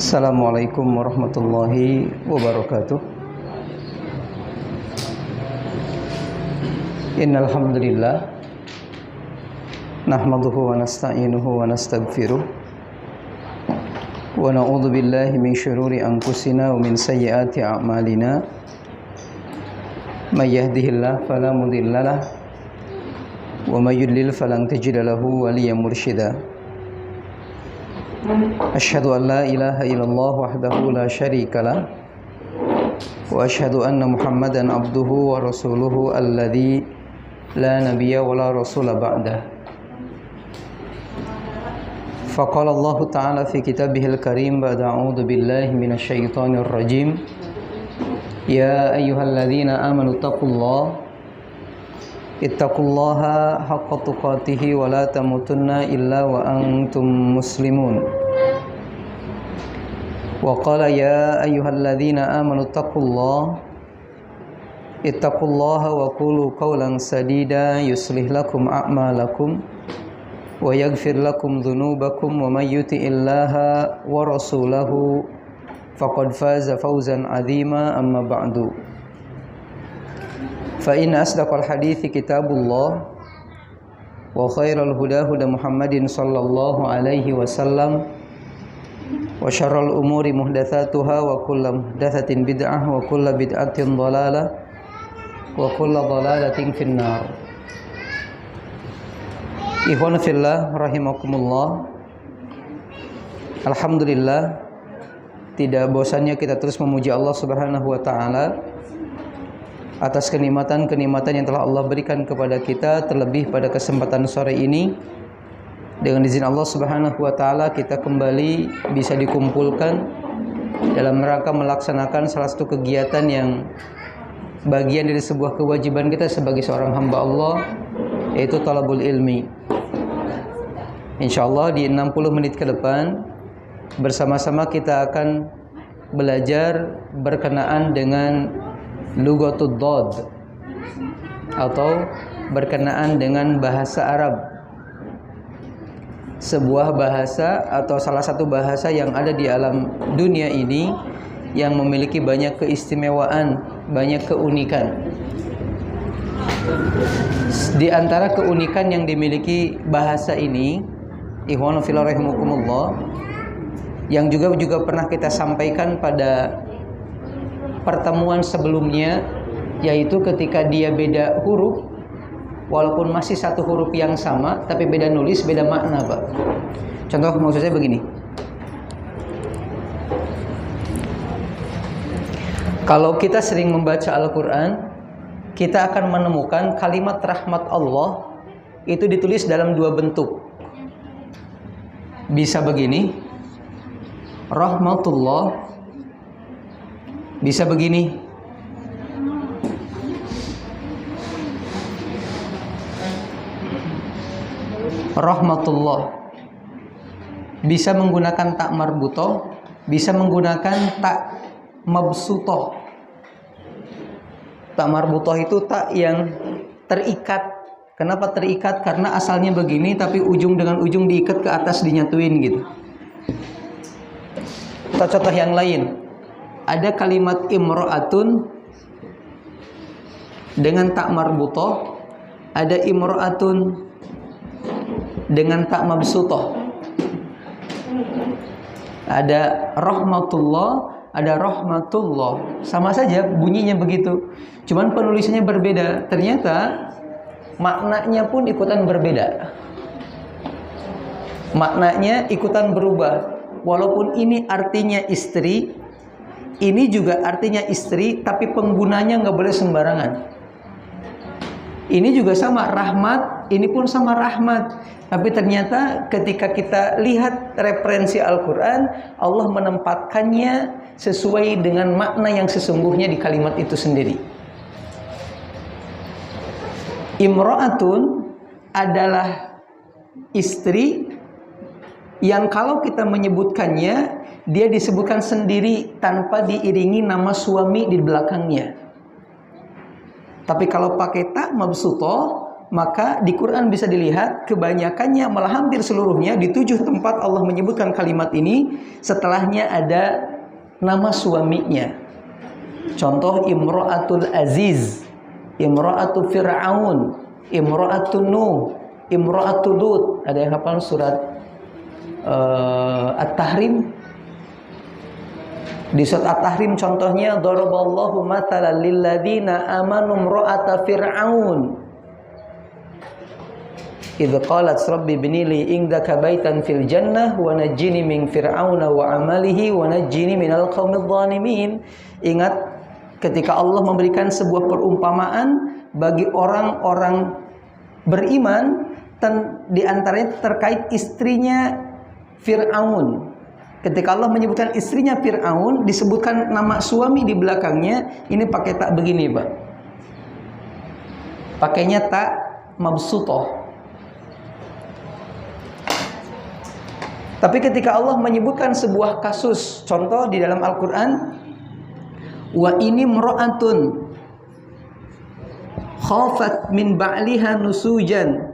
Assalamualaikum warahmatullahi wabarakatuh. Innal hamdalillah nahmaduhu wa nasta'inuhu wa nastaghfiruh wa na'udzu billahi min syururi anfusina wa min sayyiati a'malina. May yahdihillahu fala mudhillalah wa may yudlil falan tajida lahu waliyyan mursyida. Asyhadu an la ilaha illallah wahdahu la syarika lah wa asyhadu anna Muhammadan abduhu wa rasuluhu alladzi la nabiyya wa la rasula ba'dah. Faqala Allah ta'ala fi kitabihil karim ba'da a'udzu billahi minasy syaithanir rajim. Ya ayyuhalladzina amanu ittaqullaha haqqa tuqatih wa la tamutunna illa wa antum muslimun. Wa qala ya ayyuhalladzina amanu ittaqullaha wa qulu qawlan sadida yuslih lakum a'malakum wa yaghfir lakum dhunubakum wa may yuti'illaha wa rasulahu faqad faza fawzan 'azima. Amma ba'du. Fa inna asdaqal hadithi kitabullah wa khairal huda huda Muhammadin sallallahu alaihi wasallam wa syarral umuri muhdatsatuha wa kullu muhdatsatin bid'ah wa kullu bid'atin dhalalah wa kullu dhalalatin finnar. Ikhwan fillah rahimakumullah. Alhamdulillah, tidak bosannya kita terus memuji Allah Subhanahu wa taala atas kenikmatan-kenikmatan yang telah Allah berikan kepada kita, terlebih pada kesempatan sore ini. Dengan izin Allah Subhanahu wa taala kita kembali bisa dikumpulkan dalam rangka melaksanakan salah satu kegiatan yang bagian dari sebuah kewajiban kita sebagai seorang hamba Allah, yaitu talabul ilmi. Insyaallah di 60 menit ke depan bersama-sama kita akan belajar berkenaan dengan Lughatud Dhad atau berkenaan dengan bahasa Arab, sebuah bahasa atau salah satu bahasa yang ada di alam dunia ini yang memiliki banyak keistimewaan, banyak keunikan. Di antara keunikan yang dimiliki bahasa ini, ikhwanu fillah rahimakumullah, yang juga pernah kita sampaikan pada pertemuan sebelumnya, yaitu ketika dia beda huruf, walaupun masih satu huruf yang sama tapi beda nulis, beda makna, Pak. Contoh maksud saya begini. Kalau kita sering membaca Al-Qur'an, kita akan menemukan kalimat rahmat Allah itu ditulis dalam dua bentuk. Bisa begini, rahmatullah. Bisa begini, rahmatullah. Bisa menggunakan tak marbutoh, bisa menggunakan tak mabsutoh. Tak marbutoh itu tak yang terikat. Kenapa terikat? Karena asalnya begini tapi ujung dengan ujung diikat ke atas, dinyatuin gitu. Contoh yang lain, ada kalimat imra'atun dengan tak marbutoh, ada imra'atun dengan tak mabsutoh. Ada rahmatullah, ada rahmatullah. Sama saja bunyinya begitu, cuman penulisannya berbeda. Ternyata maknanya pun ikutan berbeda. Maknanya ikutan berubah. Walaupun ini artinya istri, ini juga artinya istri, tapi penggunanya nggak boleh sembarangan. Ini juga sama rahmat, ini pun sama rahmat. Tapi ternyata ketika kita lihat referensi Al-Quran, Allah menempatkannya sesuai dengan makna yang sesungguhnya di kalimat itu sendiri. Imra'atun adalah istri yang kalau kita menyebutkannya, dia disebutkan sendiri tanpa diiringi nama suami di belakangnya. Tapi kalau pakai tak mabsutoh, maka di Quran bisa dilihat kebanyakannya, malah hampir seluruhnya di 7 tempat Allah menyebutkan kalimat ini, setelahnya ada nama suaminya. Contoh Imra'atul Aziz, Imra'atul Fir'aun, Imra'atul Nuh, Imra'atul Lut. Ada yang hafal surat At-Tahrim? Di surat At-Tahrim contohnya, daraballahu mathalan lil ladzina amanu imra'ata fir'aun idz qalat rabbi ibni li indaka baitan fil jannah wa najjini min fir'auna wa amalihi wa najjini minal qaumidz zalimin. Ingat ketika Allah memberikan sebuah perumpamaan bagi orang-orang beriman, di antaranya terkait istrinya Fir'aun. Ketika Allah menyebutkan istrinya Fir'aun, disebutkan nama suami di belakangnya, ini pakai tak begini, Pak. Pakainya tak mabsutoh. Tapi ketika Allah menyebutkan sebuah kasus, contoh di dalam Al-Quran, wa ini mra'atun khafat min ba'liha nusujan.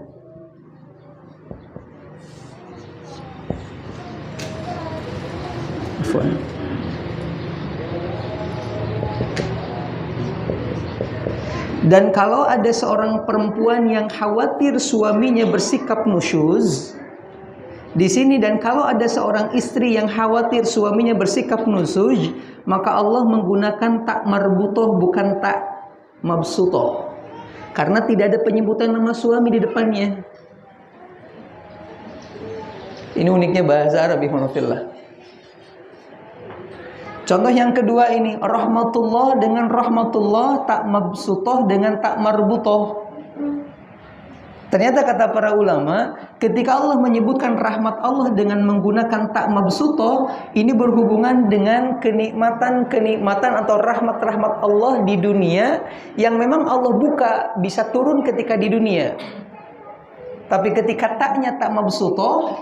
Dan kalau ada seorang perempuan yang khawatir suaminya bersikap nusyuz di sini, dan kalau ada seorang istri yang khawatir suaminya bersikap nusyuz, maka Allah menggunakan tak marbutoh bukan tak mabsutoh, karena tidak ada penyebutan nama suami di depannya. Ini uniknya bahasa Arab, ikhwanillah. Contoh yang kedua ini, rahmatullah dengan rahmatullah, tak mabsutoh dengan tak marbutoh. Ternyata kata para ulama, ketika Allah menyebutkan rahmat Allah dengan menggunakan tak mabsutoh, ini berhubungan dengan kenikmatan atau rahmat-rahmat Allah di dunia yang memang Allah buka, bisa turun ketika di dunia. Tapi ketika taknya tak mabsutoh,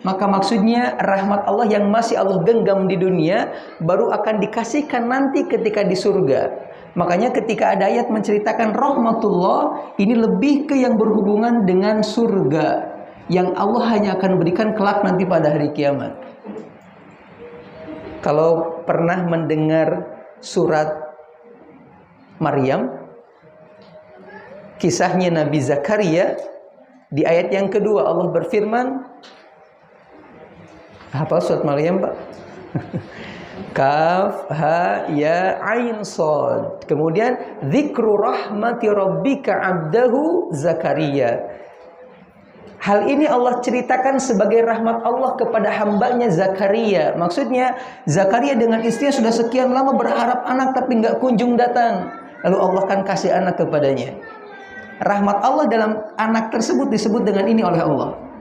maka maksudnya rahmat Allah yang masih Allah genggam di dunia baru akan dikasihkan nanti ketika di surga. Makanya ketika ada ayat menceritakan rahmatullah, ini lebih ke yang berhubungan dengan surga yang Allah hanya akan berikan kelak nanti pada hari kiamat. Kalau pernah mendengar surat Maryam, kisahnya Nabi Zakaria, di ayat yang kedua Allah berfirman, apa surat Maryam, Pak? Kaf ha ya ain shad. Kemudian dzikru rahmati rabbika 'abdahu Zakaria. Hal ini Allah ceritakan sebagai rahmat Allah kepada hambanya Zakaria. Maksudnya Zakaria dengan istrinya sudah sekian lama berharap anak tapi nggak kunjung datang. Lalu Allah kan kasih anak kepadanya. Rahmat Allah dalam anak tersebut disebut dengan ini oleh Allah.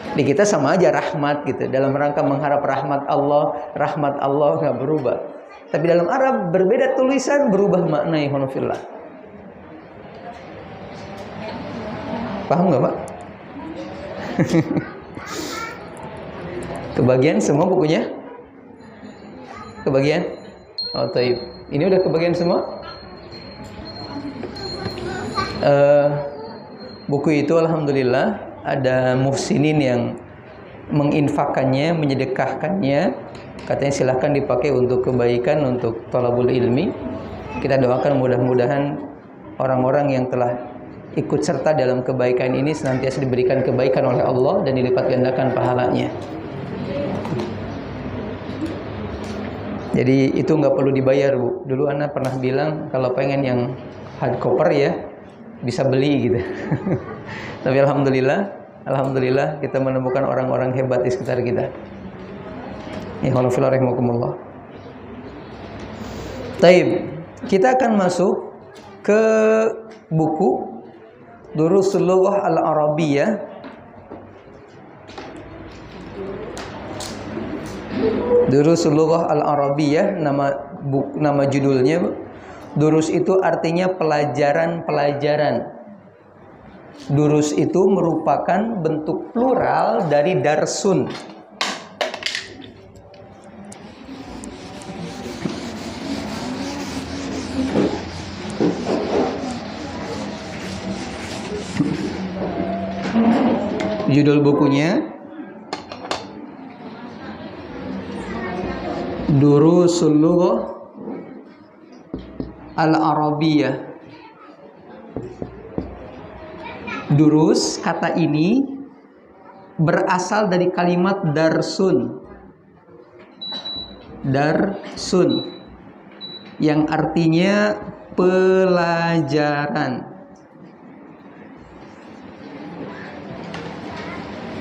Di kita sama aja rahmat gitu, dalam rangka mengharap rahmat Allah nggak berubah. Tapi dalam Arab berbeda tulisan, berubah makna, ikhwanillah. Paham nggak, Pak? Kebagian semua bukunya? Kebagian? Oh, taib. Ini udah kebagian semua? Buku itu alhamdulillah ada muhsinin yang menginfakannya, menyedekahkannya. Katanya silahkan dipakai untuk kebaikan, untuk thalabul ilmi. Kita doakan mudah-mudahan orang-orang yang telah ikut serta dalam kebaikan ini senantiasa diberikan kebaikan oleh Allah dan dilipat gandakan pahalanya. Jadi itu nggak perlu dibayar, Bu. Dulu Ana pernah bilang kalau pengen yang hardcover ya bisa beli gitu. Tapi alhamdulillah kita menemukan orang-orang hebat di sekitar kita. Ya Allah rahimakumullah. Taib, kita akan masuk ke buku Durusul Lughah Al-Arabiyyah. Durusul Lughah Al-Arabiyyah, nama judulnya. Durus itu artinya pelajaran-pelajaran. Durus itu merupakan bentuk plural dari darsun. Judul bukunya Durusul Lughah Al-Arabiyyah. Durus, kata ini berasal dari kalimat darsun. Darsun yang artinya pelajaran.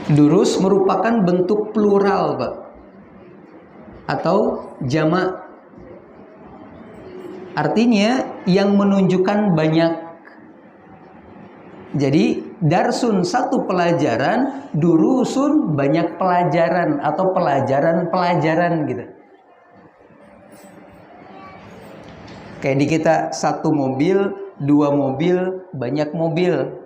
Durus merupakan bentuk plural, Pak, atau jamak. Artinya yang menunjukkan banyak. Jadi darsun satu pelajaran, durusun banyak pelajaran atau pelajaran-pelajaran gitu. Kayak di kita satu mobil, dua mobil, banyak mobil.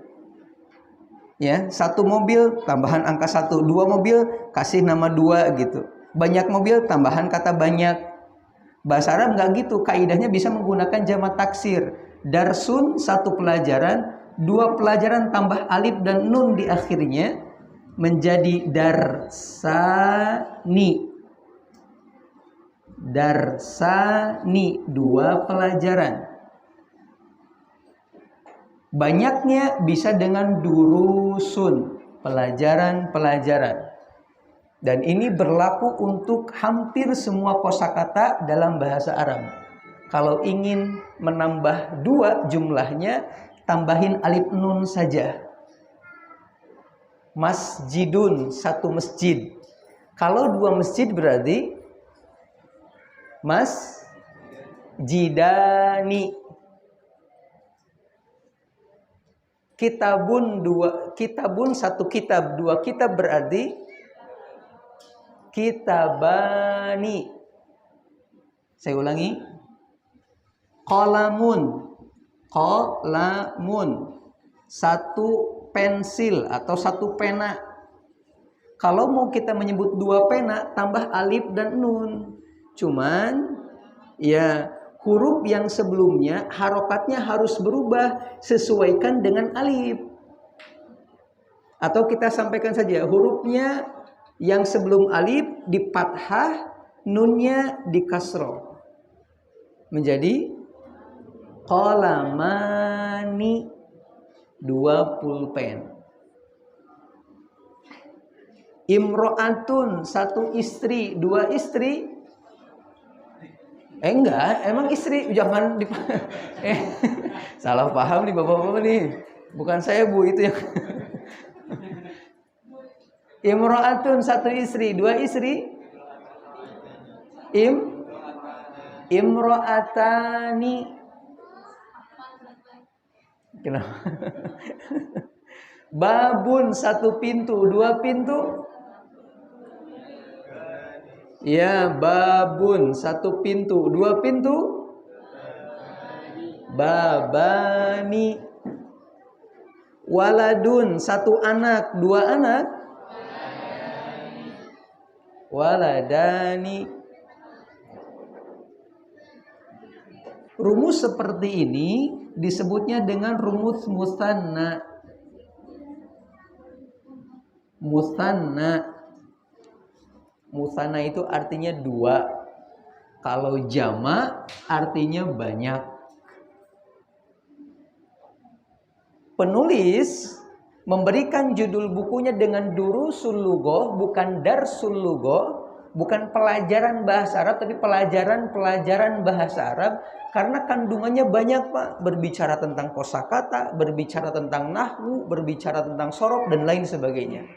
Ya, satu mobil tambahan angka satu, dua mobil kasih nama dua gitu. Banyak mobil tambahan kata banyak. Bahasa Arab nggak gitu, kaidahnya bisa menggunakan jamak taksir. Darsun satu pelajaran, dua pelajaran tambah alif dan nun di akhirnya menjadi darsani. Darsani, dua pelajaran. Banyaknya bisa dengan durusun, pelajaran-pelajaran. Dan ini berlaku untuk hampir semua kosakata dalam bahasa Arab. Kalau ingin menambah dua jumlahnya, tambahin alif nun saja. Masjidun, satu masjid. Kalau dua masjid berarti masjidani. Kitabun, dua kitabun, satu kitab, dua kitab berarti kitabani. Saya ulangi. Qalamun, qalamun, satu pensil atau satu pena. Kalau mau kita menyebut dua pena, tambah alif dan nun. Cuman ya huruf yang sebelumnya harokatnya harus berubah, sesuaikan dengan alif. Atau kita sampaikan saja hurufnya yang sebelum alif di fathah, nunnya di kasroh. Menjadi qalamani, dua pulpen. Imro'atun, satu istri, dua istri. Enggak, emang istri, jangan salah paham nih bapak-bapak nih. Bukan saya Bu, itu yang Imro'atun, satu istri, dua istri. Imro'atani. Kenapa? Babun, satu pintu, dua pintu. Ya, babun, satu pintu, dua pintu. Babani. Waladun, satu anak, dua anak. Waladani. Rumus seperti ini disebutnya dengan rumus musanna. Musanna. Musanna itu artinya dua. Kalau jamak artinya banyak. Penulis memberikan judul bukunya dengan Durusul Lughah, bukan Darsul Lughah, bukan pelajaran bahasa Arab, tapi pelajaran bahasa Arab, karena kandungannya banyak, Pak. Berbicara tentang kosakata, berbicara tentang nahwu, berbicara tentang sorof dan lain sebagainya.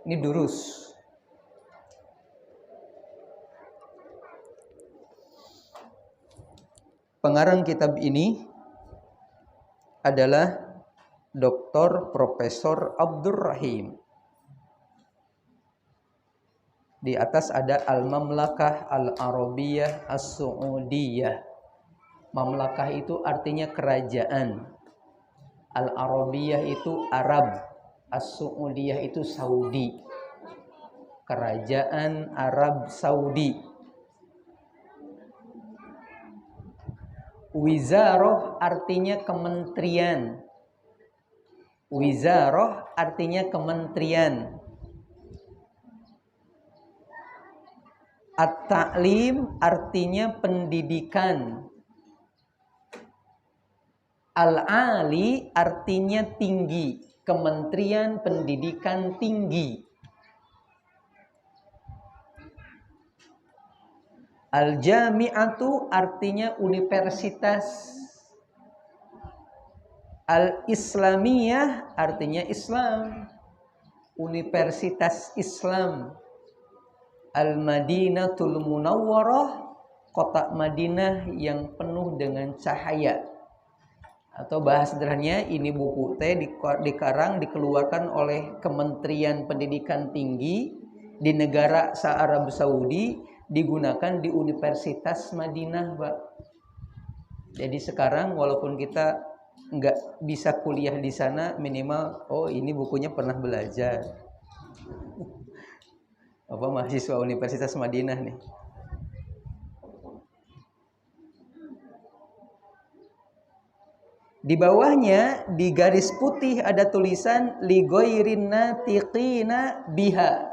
Ini durus. Pengarang kitab ini adalah Dr. Profesor Abdurrahim. Di atas ada Al-Mamlakah Al-Arabiyyah As-Su'udiyah. Mamlakah itu artinya kerajaan. Al-Arabiyyah itu Arab. As-Su'udiyah itu Saudi. Kerajaan Arab Saudi. Wizarah artinya kementerian. Wizarah artinya kementerian. At-ta'lim artinya pendidikan. Al-ali artinya tinggi, Kementerian Pendidikan Tinggi. Al-jami'atu artinya universitas. Al-islamiyah artinya Islam, Universitas Islam. Al-Madinatul Munawwarah, kota Madinah yang penuh dengan cahaya. Atau bahasa sederhananya, ini buku teh dikarang dikeluarkan oleh Kementerian Pendidikan Tinggi di negara Arab Saudi, digunakan di Universitas Madinah, Pak. Jadi sekarang walaupun kita nggak bisa kuliah di sana, minimal ini bukunya pernah belajar. Apa mahasiswa Universitas Madinah nih. Di bawahnya di garis putih ada tulisan li ghairin natiqina biha.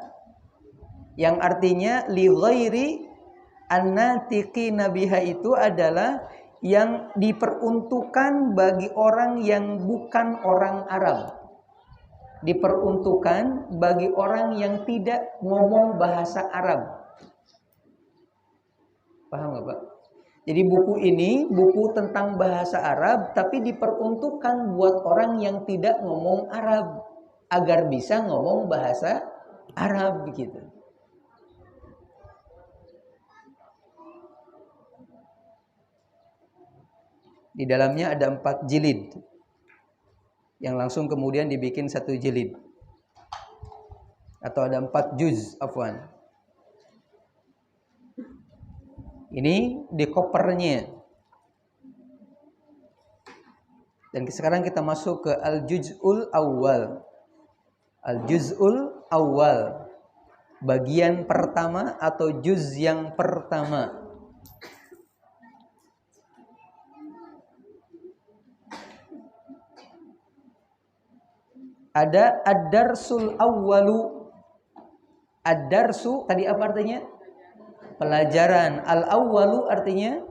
Yang artinya li ghairi an-natiqina biha itu adalah yang diperuntukkan bagi orang yang bukan orang Arab. Diperuntukkan bagi orang yang tidak ngomong bahasa Arab. Paham nggak, Pak? Jadi buku ini buku tentang bahasa Arab, tapi diperuntukkan buat orang yang tidak ngomong Arab agar bisa ngomong bahasa Arab begitu. Di dalamnya ada 4 jilid yang langsung kemudian dibikin 1 jilid, atau ada 4 juz, afwan. Ini di kopernya. Dan sekarang kita masuk ke Al-Juz'ul Awwal. Al-Juz'ul Awwal, bagian pertama atau juz yang pertama. Ada ad-darsul awwalu. Ad-darsu tadi apa artinya? Pelajaran. Al-awwalu artinya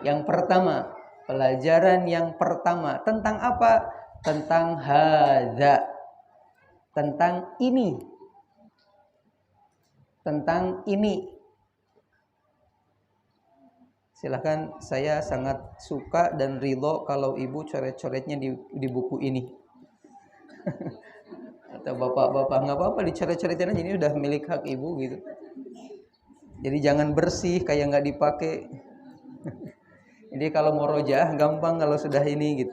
yang pertama. Pelajaran yang pertama. Tentang apa? Tentang hadza. Tentang ini. Tentang ini. Silahkan, saya sangat suka dan ridho kalau ibu coret-coretnya di buku ini. Atau bapak-bapak, nggak apa-apa dicoret-coretin aja, ini udah milik hak ibu gitu. Jadi jangan bersih kayak nggak dipakai. Jadi kalau mau rojah gampang kalau sudah ini gitu.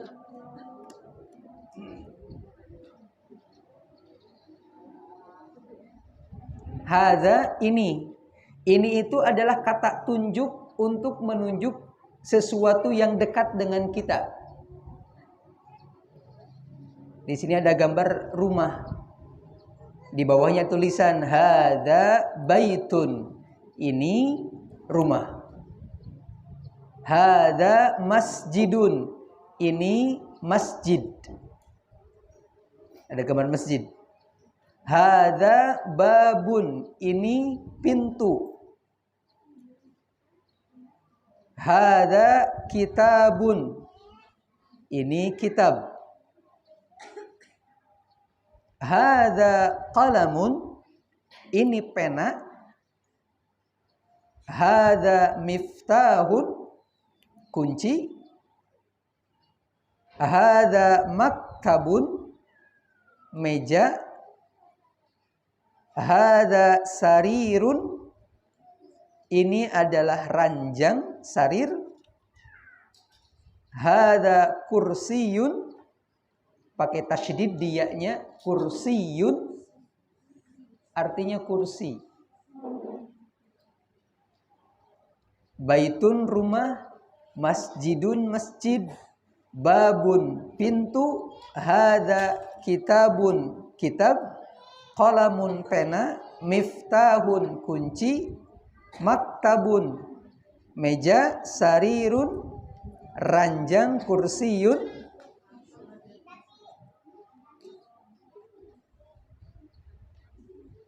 Hadza ini itu adalah kata tunjuk untuk menunjuk sesuatu yang dekat dengan kita. Di sini ada gambar rumah. Di bawahnya tulisan hadza baitun. Ini rumah. Hadza masjidun. Ini masjid. Ada gambar masjid. Hadza babun. Ini pintu. Hadza kitabun. Ini kitab. Hadza qalamun. Ini pena. Hadza miftahun. Kunci. Hadza maktabun. Meja. Hadza sarirun. Ini adalah ranjang, sarir. Hadza kursiyun. Pakai tasydid dia-nya, kursiyun. Artinya kursi. Baitun rumah, masjidun masjid, babun pintu, hadza kitabun kitab, qalamun pena, miftahun kunci, maktabun meja, sarirun ranjang, kursiyun.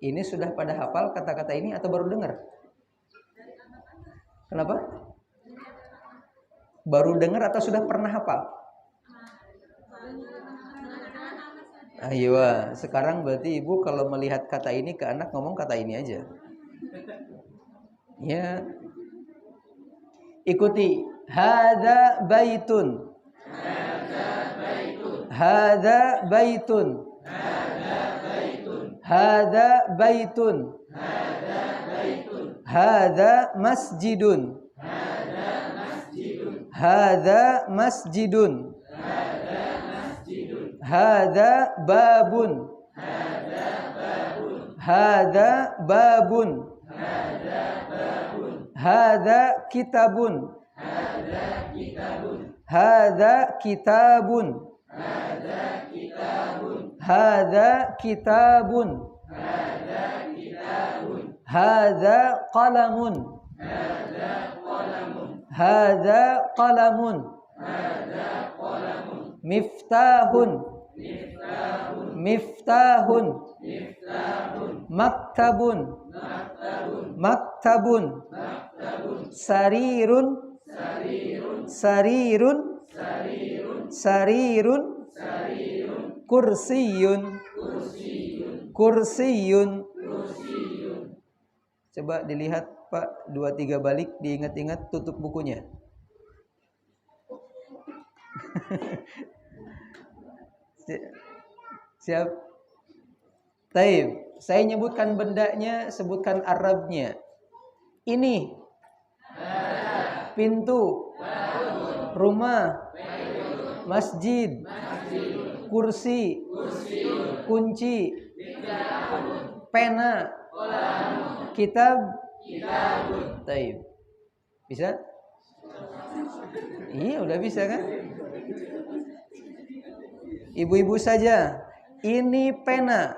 Ini sudah pada hafal kata-kata ini atau baru dengar? Kenapa? Baru dengar atau sudah pernah hafal? Ayo, sekarang berarti ibu kalau melihat kata ini ke anak ngomong kata ini aja. Ya. Ikuti. Hadza baitun. Hadza baitun. Hadza baitun. Hadza masjidun. Hadza masjidun. Hadza babun. Hadza babun. Hadza kitabun. Hadza kitabun. Hadza kitabun. Hadza qalamun. Hadza qalamun. Miftahun. Miftahun. Maktabun. Maktabun. Sarirun. Sarirun. Sarirun. Kursiyun. Kursiyun. Coba dilihat Pak, 2-3 balik, diingat-ingat, tutup bukunya. Siap. Taib. Saya nyebutkan bendanya, sebutkan Arabnya. Ini pintu, rumah, masjid, kursi, kunci, pena, kitab. Taib. Bisa? Iya, udah bisa kan? Ibu-ibu saja. Ini pena.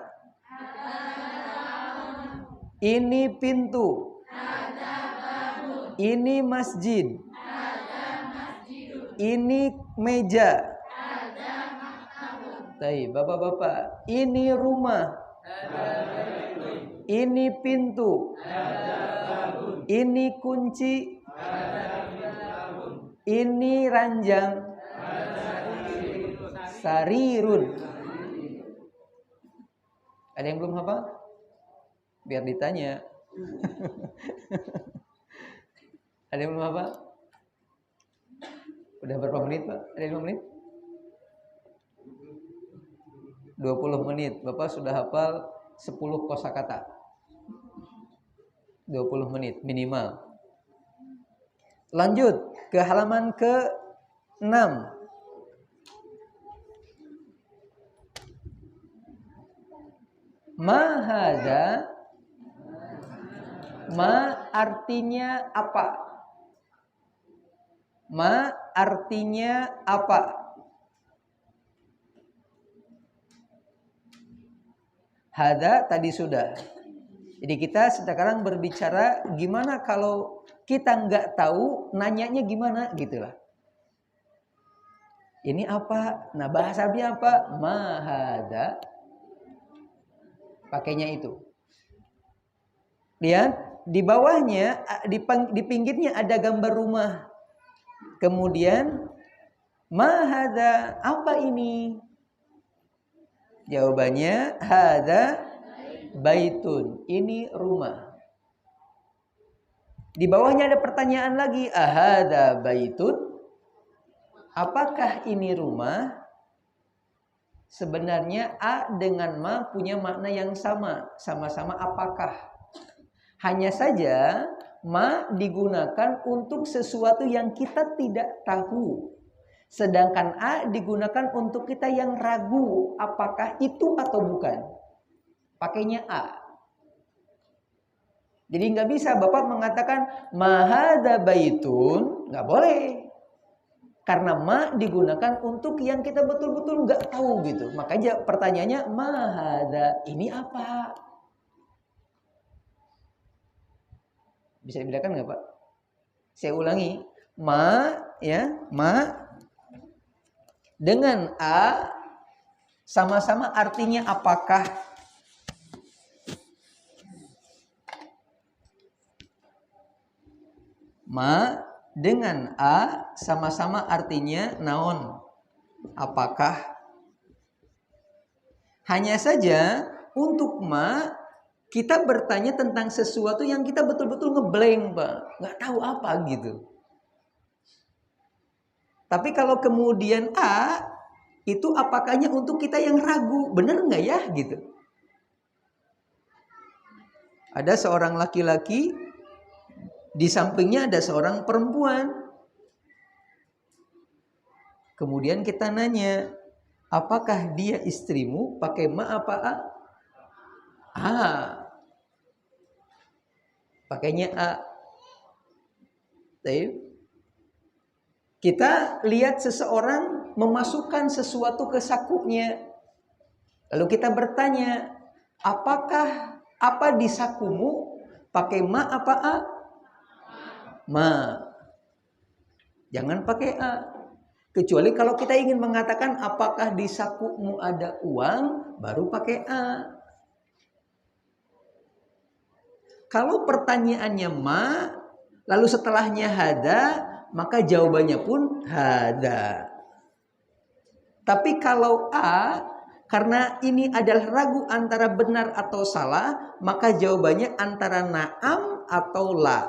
Ini pintu. Ini masjid. Ini meja. Taib, bapak-bapak. Ini rumah. Ini pintu. Ini kunci. Ini ranjang. Sarirun. Ada yang belum hafal? Biar ditanya. Ada yang belum hafal? Udah berapa menit, Pak? Ada yang 5 menit? 20 menit. Bapak sudah hafal 10 kosakata. 20 menit minimal. Lanjut ke halaman ke-6. Ma hadza. Ma artinya apa? Ma artinya apa? Hadza tadi sudah. Jadi kita sekarang berbicara gimana kalau kita nggak tahu, nanyanya gimana gitulah. Ini apa? Nah, bahasa Arabnya apa? Ma hadza. Pakainya itu. Lihat, di bawahnya, di pinggirnya ada gambar rumah. Kemudian, ma hadza, apa ini? Jawabannya, hadza baitun, ini rumah. Di bawahnya ada pertanyaan lagi, ahadza baitun? Apakah ini rumah? Sebenarnya a dengan ma punya makna yang sama, sama-sama apakah. Hanya saja ma digunakan untuk sesuatu yang kita tidak tahu. Sedangkan a digunakan untuk kita yang ragu apakah itu atau bukan. Pakainya a. Jadi nggak bisa Bapak mengatakan ma hadza baitun, nggak boleh. Karena ma digunakan untuk yang kita betul-betul nggak tahu gitu. Makanya pertanyaannya ma hadza, ini apa? Bisa dibedakan nggak Pak? Saya ulangi, ma ya, ma dengan a sama-sama artinya apakah. Ma dengan a sama-sama artinya naon? Apakah? Hanya saja untuk ma kita bertanya tentang sesuatu yang kita betul-betul ngeblank, Pak. Nggak tahu apa gitu. Tapi kalau kemudian a itu apakahnya untuk kita yang ragu, benar nggak ya gitu. Ada seorang laki-laki, di sampingnya ada seorang perempuan. Kemudian kita nanya, apakah dia istrimu? Pakai ma apa a? A. Pakainya a. Kita lihat seseorang memasukkan sesuatu ke sakunya. Lalu kita bertanya, apakah apa di sakumu? Pakai ma apa a? Ma. Jangan pakai a. Kecuali kalau kita ingin mengatakan apakah di sakumu ada uang, baru pakai a. Kalau pertanyaannya ma, lalu setelahnya hada, maka jawabannya pun hada. Tapi kalau a, karena ini adalah ragu antara benar atau salah, maka jawabannya antara na'am atau la.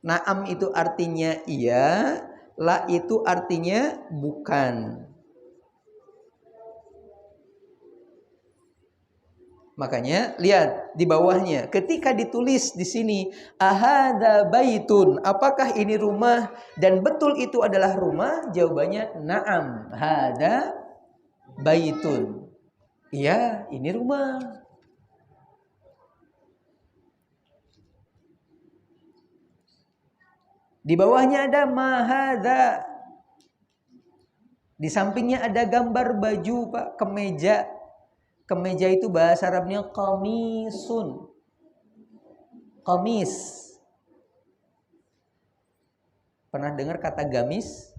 Na'am itu artinya iya, la itu artinya bukan. Makanya lihat di bawahnya, ketika ditulis di sini ahada baitun, apakah ini rumah dan betul itu adalah rumah? Jawabannya na'am, hada baitun. Iya, ini rumah. Di bawahnya ada mahada. Di sampingnya ada gambar baju, Pak, kemeja. Kemeja itu bahasa Arabnya qamisun. Qamis. Pernah dengar kata gamis?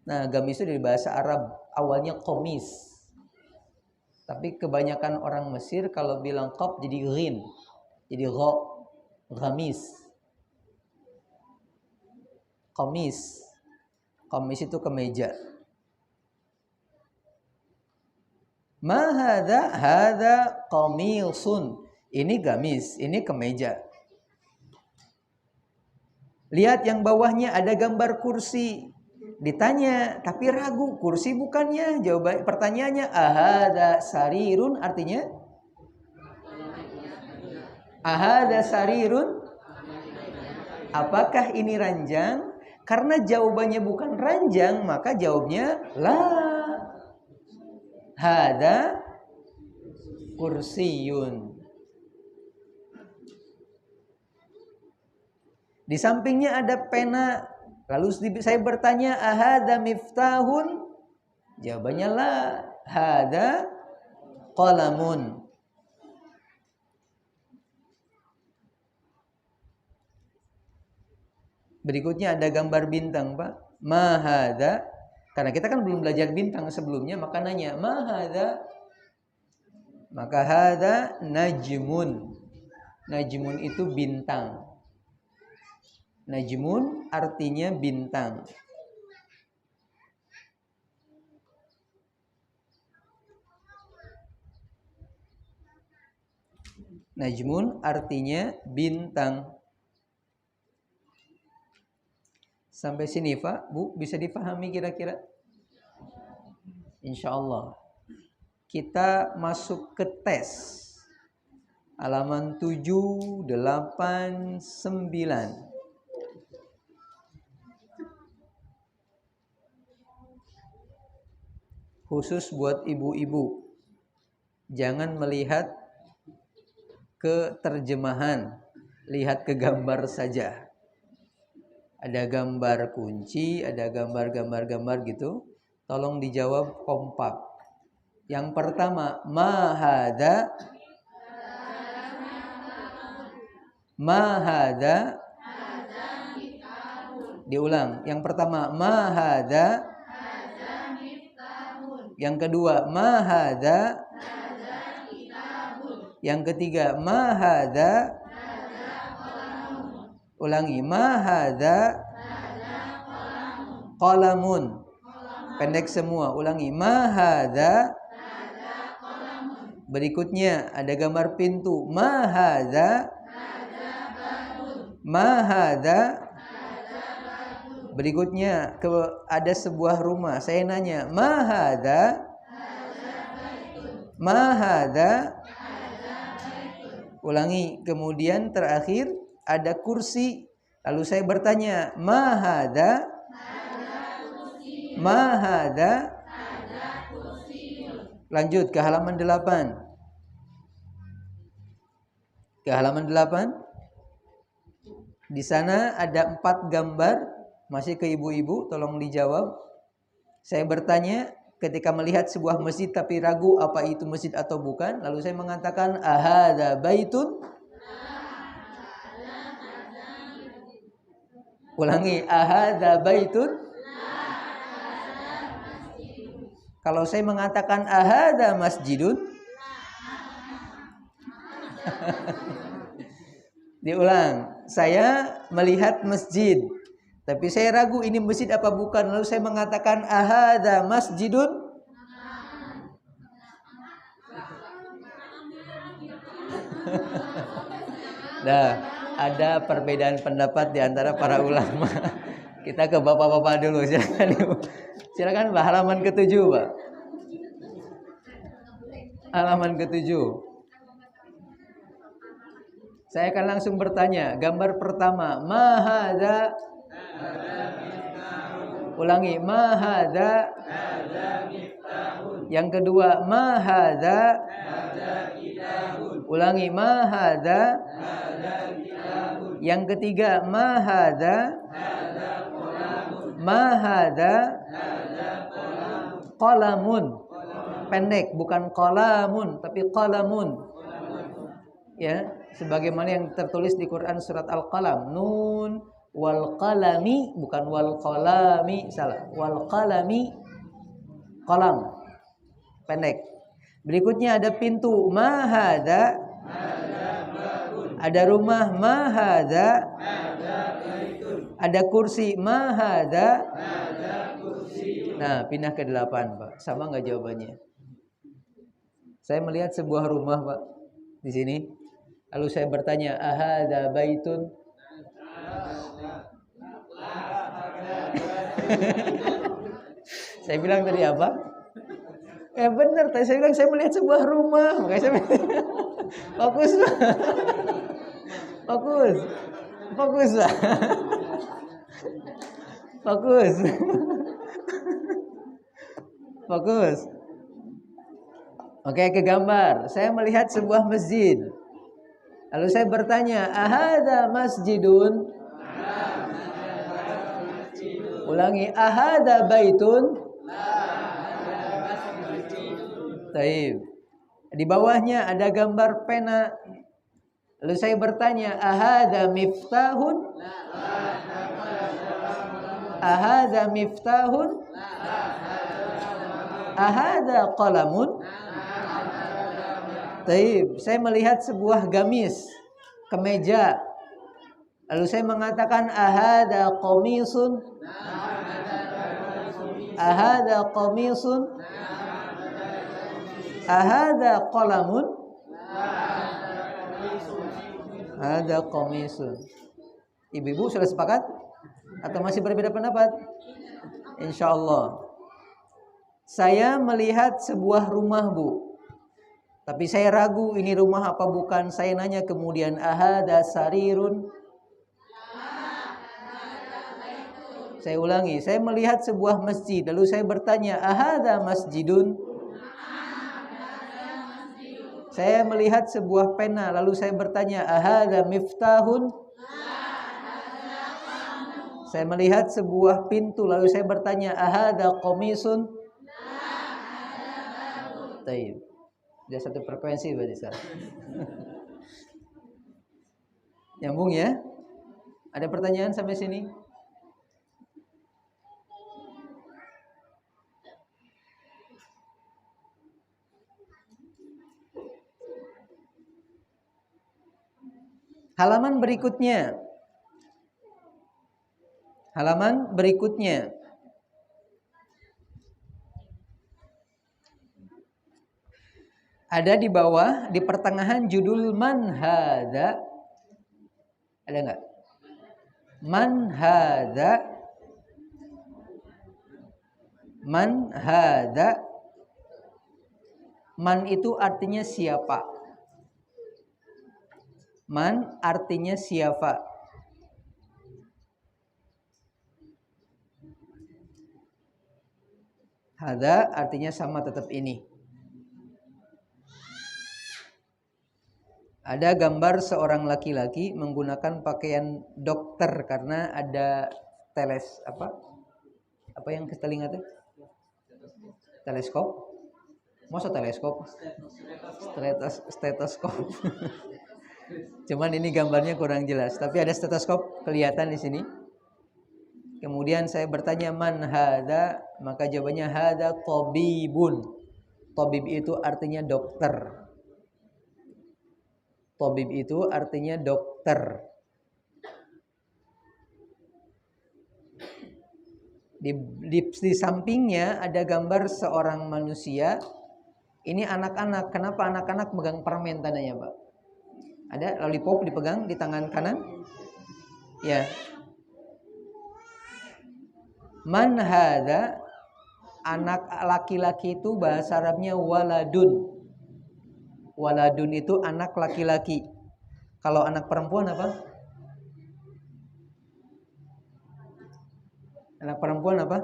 Nah, gamis itu dari bahasa Arab, awalnya qamis. Tapi kebanyakan orang Mesir kalau bilang qaf jadi ghin. Jadi gha, gamis. Qamis. Qamis itu kemeja. Ma hadza? Hadza qamisun. Ini gamis, ini kemeja. Lihat yang bawahnya ada gambar kursi. Ditanya, tapi ragu, kursi bukannya? Jawaban pertanyaannya ahadza sarirun, artinya ahadza sarirun? Apakah ini ranjang? Karena jawabannya bukan ranjang, maka jawabnya la. Hada kursiyun. Di sampingnya ada pena. Lalu saya bertanya, ahada miftahun? Jawabannya la. Hada qalamun. Berikutnya ada gambar bintang, Pak. Ma hada. Karena kita kan belum belajar bintang sebelumnya, maka nanya, ma hadza? Maka hadza najmun. Najmun itu bintang. Najmun artinya bintang. Najmun artinya bintang. Sampai sini, Pak, Bu, bisa dipahami kira-kira? Insya Allah. Kita masuk ke tes. Halaman 7, 8, 9. Khusus buat ibu-ibu. Jangan melihat ke terjemahan. Lihat ke gambar saja. Ada gambar kunci, ada gambar-gambar gitu. Tolong dijawab kompak. Yang pertama, ma hadza? Ma hadza? Diulang. Yang pertama, ma hadza? Yang kedua, ma hadza? Yang ketiga, ma hadza? Ulangi. Ma hadza qalamun. Pendek semua. Ulangi. Ma hadza. Berikutnya ada gambar pintu. Ma hadza. Ma hadza. Berikutnya ada sebuah rumah. Saya nanya, ma hadza? Ma hadza? Ulangi. Kemudian terakhir ada kursi. Lalu saya bertanya, ma hadza? Ma hadza? Lanjut ke halaman 8. Ke halaman 8. Di sana ada 4 gambar. Masih ke ibu-ibu, tolong dijawab. Saya bertanya, ketika melihat sebuah masjid tapi ragu apa itu masjid atau bukan, lalu saya mengatakan, ahadza baitun? Ulangi, ahadza baitun? Kalau saya mengatakan ahadza masjidun? Diulang, saya melihat masjid tapi saya ragu ini masjid apa bukan. Lalu saya mengatakan ahadza masjidun? Nah, ada perbedaan pendapat di antara para ulama. Kita ke bapak-bapak dulu, silakan Ibu. Silakan Pak, halaman ke-7, Pak. Halaman ke-7. Saya akan langsung bertanya. Gambar pertama, ma hadza? Ulangi, ma hadza? Yang kedua, ma hadza? Ulangi, ma hadza? Yang ketiga, ma hadza? Ma hadza? Qalamun. Pendek, bukan qalamun, tapi qalamun. Ya, sebagaimana yang tertulis di Quran surat Al-Qalam, nun wal qalami, bukan wal qalami, salah. Wal qalami, qalam. Pendek. Berikutnya ada pintu, ma hadza? Ada rumah, ma hadza? Ada kursi, ma hadza? Nah, pindah ke 8, Pak. Sama enggak jawabannya? Saya melihat sebuah rumah, Pak, di sini. Lalu saya bertanya, ahadza baitun? Saya bilang tadi apa? Benar, tadi saya bilang saya melihat sebuah rumah. Makanya saya fokus. Fokus. Fokus. Fokus. Fokus. Oke, ke gambar. Saya melihat sebuah masjid. Lalu saya bertanya, ahadza masjidun? Ulangi, ahadza baitun? Taib. Di bawahnya ada gambar pena. Lalu saya bertanya, ahadza miftahun? Ahadza miftahun? Ahadza qalamun? Taib. Saya melihat sebuah gamis, kemeja. Lalu saya mengatakan, ahadza qamisun? Ahadza qamisun? Ahadza qalamun? Ahadza qamisun. Ibu-ibu sudah sepakat? Atau masih berbeda pendapat? Insyaallah. Saya melihat sebuah rumah, Bu. Tapi saya ragu ini rumah apa bukan. Saya nanya kemudian, ahadza sarirun? Saya ulangi, saya melihat sebuah masjid. Lalu saya bertanya, ahadza masjidun? Saya melihat sebuah pena. Lalu saya bertanya, ahadza miftahun? Saya melihat sebuah pintu. Lalu saya bertanya, ahadza qamisun? Taib. Dia satu frekuensi berarti sekarang. Nyambung ya? Ada pertanyaan sampai sini? Halaman berikutnya. Halaman berikutnya. Ada di bawah, di pertengahan judul man hadza. Ada enggak? Man hadza. Man hadza. Man itu artinya siapa? Man artinya siapa? Hadza artinya sama, tetap ini. Ada gambar seorang laki-laki menggunakan pakaian dokter karena ada apa yang ke telinga itu? Teleskop? Masa teleskop? Stetoskop. Cuman ini gambarnya kurang jelas, tapi ada stetoskop kelihatan di sini. Kemudian saya bertanya man hadza, maka jawabannya hadza tabibun. Tabib itu artinya dokter. Tabib itu artinya dokter. Di sampingnya ada gambar seorang manusia. Ini anak-anak. Kenapa anak-anak megang permen tandanya, Pak? Ada lollipop dipegang di tangan kanan? Ya. Man hadza, anak laki-laki itu bahasa Arabnya waladun. Waladun itu anak laki-laki. Kalau anak perempuan apa? Anak perempuan apa?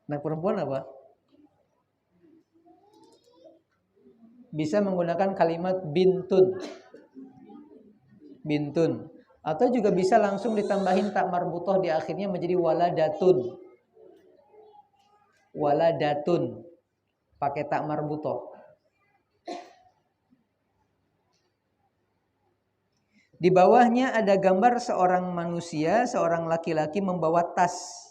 Anak perempuan apa? Bisa menggunakan kalimat bintun. Bintun. Atau juga bisa langsung ditambahin tak marbutoh di akhirnya menjadi waladatun. Waladatun. Pakai tak marbutoh. Di bawahnya ada gambar seorang manusia, seorang laki-laki membawa tas.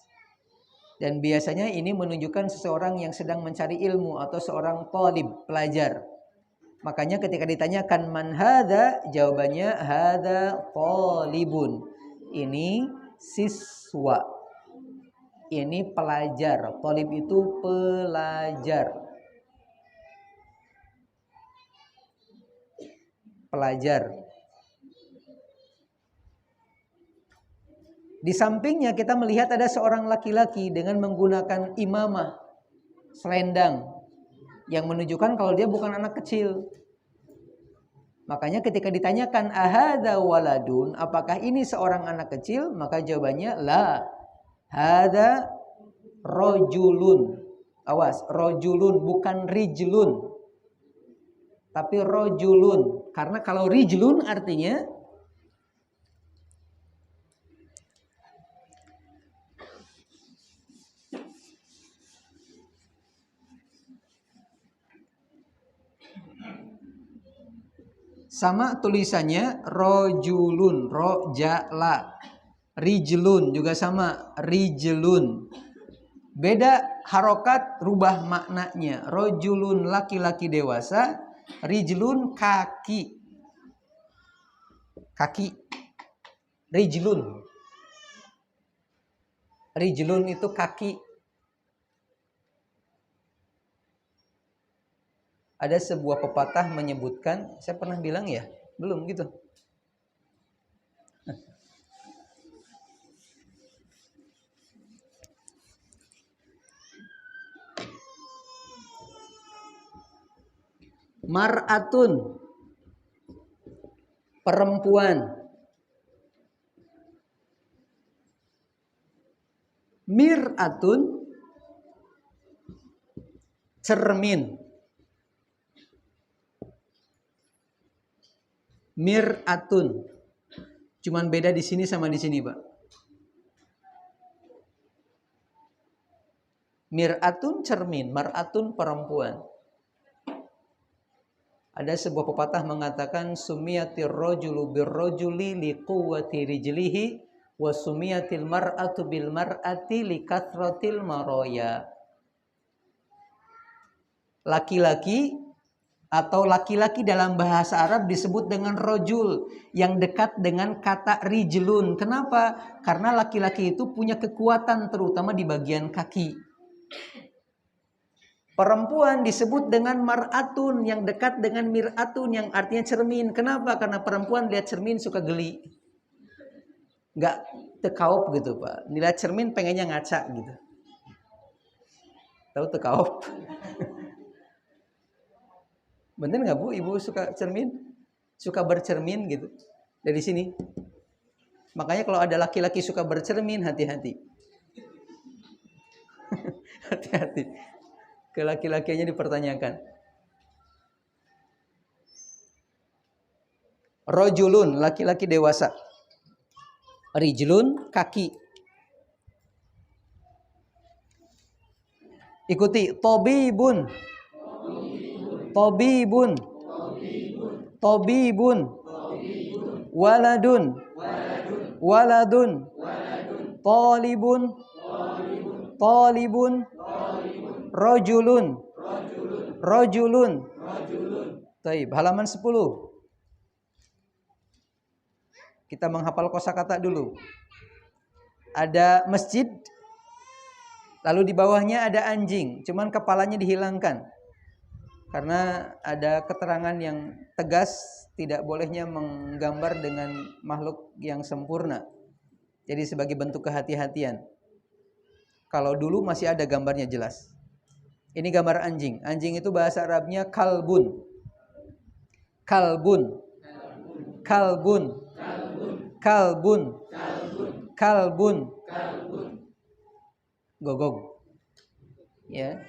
Dan biasanya ini menunjukkan seseorang yang sedang mencari ilmu atau seorang talib, pelajar. Makanya ketika ditanyakan man hadza, jawabannya hadza talibun. Ini siswa. Ini pelajar. Talib itu pelajar. Pelajar. Di sampingnya kita melihat ada seorang laki-laki dengan menggunakan imamah, selendang, yang menunjukkan kalau dia bukan anak kecil. Makanya ketika ditanyakan ahadza waladun, apakah ini seorang anak kecil? Maka jawabannya la. Hadza rajulun. Awas, rajulun bukan rijlun. Tapi rajulun. Karena kalau rijlun artinya sama tulisannya rojulun, rojala. Rijlun juga sama, rijlun. Beda harokat, rubah maknanya. Rojulun laki-laki dewasa, rijlun kaki. Kaki. Rijlun. Rijlun itu kaki. Ada sebuah pepatah menyebutkan, saya pernah bilang ya, belum gitu. Mar'atun, perempuan. Mir'atun, cermin. Mir'atun. Cuman beda di sini sama di sini, Pak. Mir'atun cermin, mar'atun perempuan. Ada sebuah pepatah mengatakan sumiyatir rajulu birrajuli liquwwati rijlihi wa sumiyatil mar'atu bil mar'ati likathratil maraya. Laki-laki Atau laki-laki dalam bahasa Arab disebut dengan rojul, yang dekat dengan kata rijlun. Kenapa? Karena laki-laki itu punya kekuatan terutama di bagian kaki. Perempuan disebut dengan mar'atun, yang dekat dengan mir'atun, yang artinya cermin. Kenapa? Karena perempuan lihat cermin suka geli. Nggak tekaup gitu Pak. Lihat cermin pengennya ngaca gitu. Tahu tekaup? Bener nggak Bu? Ibu suka cermin? Suka bercermin gitu. Dari sini. Makanya kalau ada laki-laki suka bercermin, hati-hati. Hati-hati. Ke laki-lakinya dipertanyakan. Rojulun, laki-laki dewasa. Rijlun, kaki. Ikuti. Tobibun. Tobibun. Tobibun. Waladun. Waladun. Talibun. Talibun. Rojulun. Rojulun. Baik, halaman 10. Kita menghafal kosakata dulu. Ada masjid, lalu di bawahnya ada anjing, cuman kepalanya dihilangkan. Karena ada keterangan yang tegas, tidak bolehnya menggambar dengan makhluk yang sempurna. Jadi sebagai bentuk kehati-hatian. Kalau dulu masih ada gambarnya jelas. Ini gambar anjing. Anjing itu bahasa Arabnya kalbun. Kalbun. Kalbun. Kalbun. Kalbun. Gogong. Ya.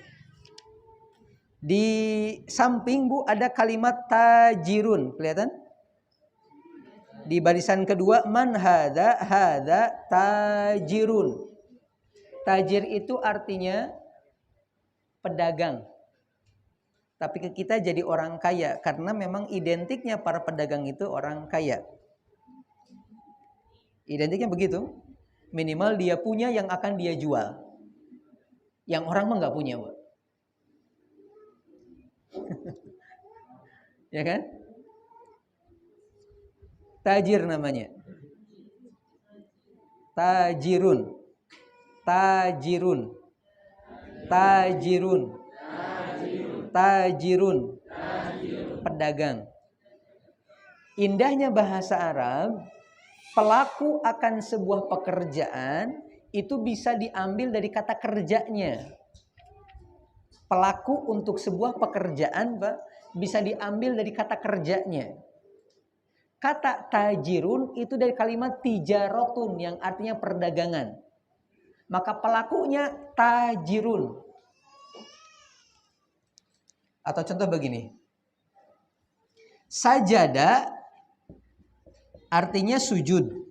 Di samping Bu ada kalimat tajirun. Kelihatan? Di barisan kedua man hadza hadza tajirun. Tajir itu artinya pedagang. Tapi ke kita jadi orang kaya karena memang identiknya para pedagang itu orang kaya. Identiknya begitu. Minimal dia punya yang akan dia jual. Yang orang mah nggak punya, Bu. Ya kan? Tajir namanya. Tajirun. Tajirun. Tajirun. Tajirun. Pedagang. Indahnya bahasa Arab, pelaku akan sebuah pekerjaan itu bisa diambil dari kata kerjanya. Pelaku untuk sebuah pekerjaan Pak, bisa diambil dari kata kerjanya. Kata tajirun itu dari kalimat tijarotun yang artinya perdagangan. Maka pelakunya tajirun. Atau contoh begini. Sajada artinya sujud.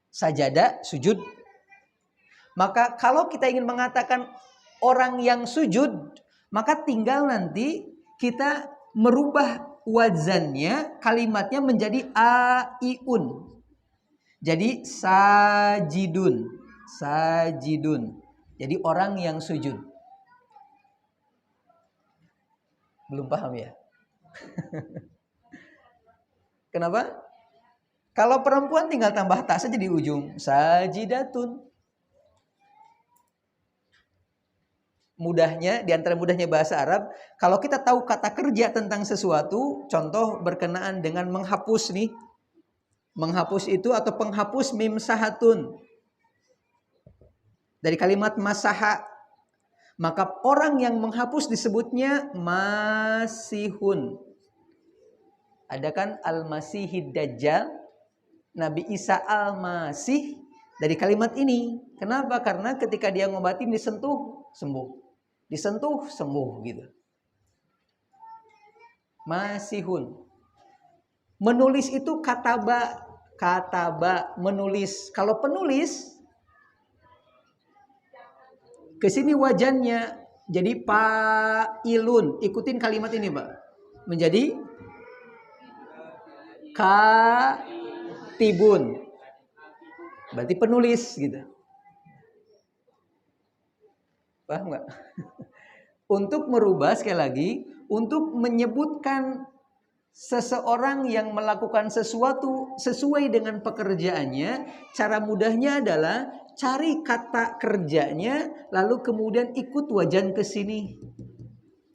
Sajada, sujud. Maka kalau kita ingin mengatakan orang yang sujud, maka tinggal nanti kita merubah wazannya, kalimatnya menjadi aiun. Jadi sajidun. Sajidun. Jadi orang yang sujud. Belum paham ya? Kenapa? Kalau perempuan tinggal tambah ta saja di ujung. Sajidatun. Mudahnya, di antara mudahnya bahasa Arab, kalau kita tahu kata kerja tentang sesuatu, contoh berkenaan dengan menghapus nih. Menghapus itu atau penghapus mim sahatun. Dari kalimat masaha. Maka orang yang menghapus disebutnya masihun. Ada kan al-masihid dajjal, Nabi Isa al-masih dari kalimat ini. Kenapa? Karena ketika dia ngobatin disentuh, sembuh. Disentuh, sembuh gitu. Masihun. Menulis itu kataba. Kataba, menulis. Kalau penulis, kesini wajannya jadi fa'ilun. Ikutin kalimat ini Pak. Menjadi katibun. Berarti penulis gitu. Paham nggak? Untuk merubah sekali lagi, untuk menyebutkan seseorang yang melakukan sesuatu sesuai dengan pekerjaannya. Cara mudahnya adalah cari kata kerjanya, lalu kemudian ikut wajan ke sini.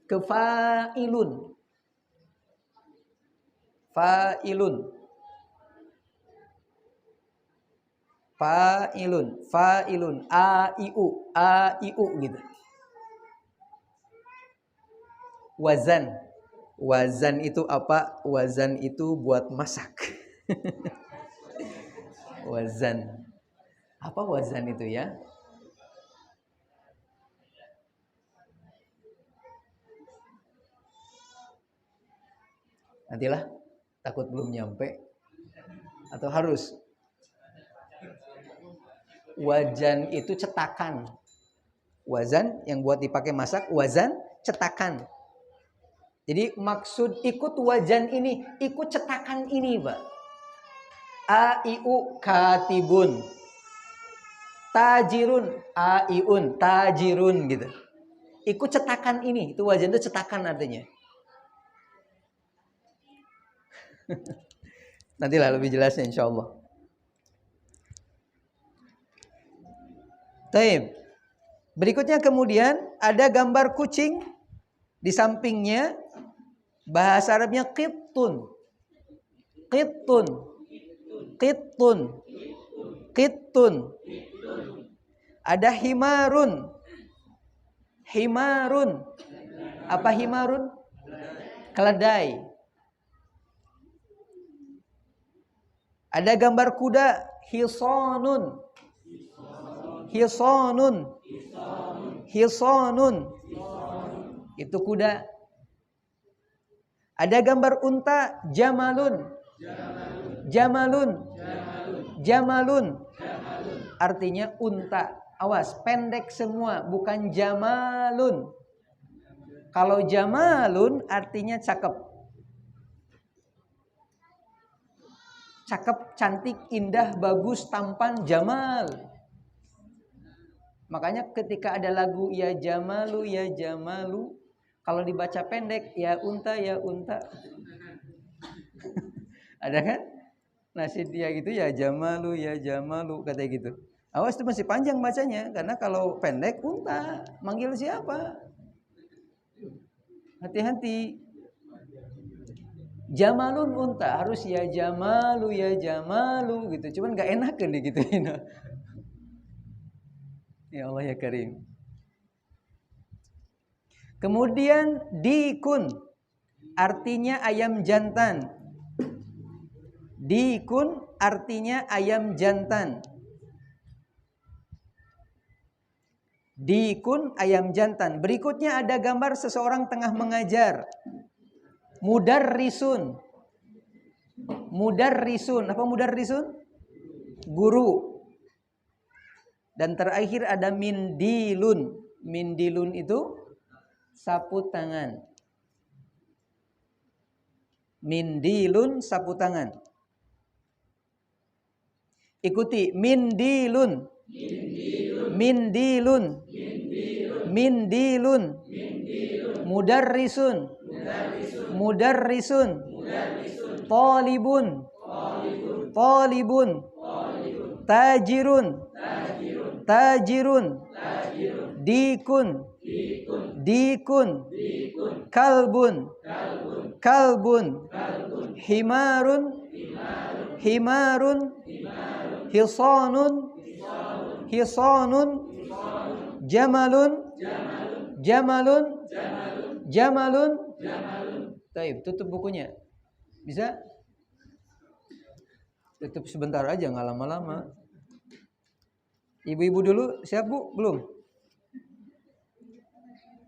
Ke fa'ilun. Fa'ilun. Fa'ilun. Fa'ilun. A-I-U. A-I-U gitu. Wazan. Wazan itu apa? Wazan itu buat masak. Wazan. Apa wazan itu ya? Nantilah, takut belum nyampe. Atau harus? Wazan itu cetakan. Wazan yang buat dipakai masak, wazan cetakan. Jadi maksud ikut wajan ini, ikut cetakan ini, Pak. A-I-U katibun. Tajirun, A-I-Un, tajirun gitu. Ikut cetakan ini, itu wajan itu cetakan artinya. Nantilah lebih jelasnya insyaallah. Taib. Berikutnya kemudian ada gambar kucing di sampingnya. Bahasa Arabnya qittun. Qittun. Qittun. Qittun. Ada himarun. Himarun. Apa himarun? Keledai. Ada gambar kuda, hisonun. Hisonun. Hisonun. Itu kuda. Ada gambar unta, jamalun. Jamalun. Jamalun. Artinya unta. Awas, pendek semua, bukan jamalun. Kalau jamalun artinya cakep. Cakep, cantik, indah, bagus, tampan, jamal. Makanya ketika ada lagu ya jamalu, ya jamalu, kalau dibaca pendek ya unta, ya unta. Ada kan? Nasid dia gitu ya jamalu, ya jamalu, katanya gitu. Awas itu masih panjang bacanya, karena kalau pendek unta, manggil siapa? Hati-hati. Jamalun unta, harus ya jamalu, ya jamalu gitu. Cuman gak enak kan digituin. Ya Allah ya Karim. Kemudian dikun, artinya ayam jantan. Dikun artinya ayam jantan. Dikun ayam jantan. Berikutnya ada gambar seseorang tengah mengajar. Mudarrisun. Mudarrisun. Apa mudarrisun? Guru. Dan terakhir ada mindilun. Mindilun itu sapu tangan. Mindilun sapu tangan. Ikuti mindilun. Mindilun. Mindilun. Mudarrisun. Mudarrisun. Talibun. Talibun. Tajirun. Tajirun. Dikun. Dikun. Kalbun. Kalbun. Himarun. Himarun. Hisanun. Hisanun. Jamalun. Jamalun. Jamalun. Taib, tutup bukunya. Bisa? Tutup sebentar aja, nggak lama-lama. Ibu-ibu dulu, siap Bu? Belum?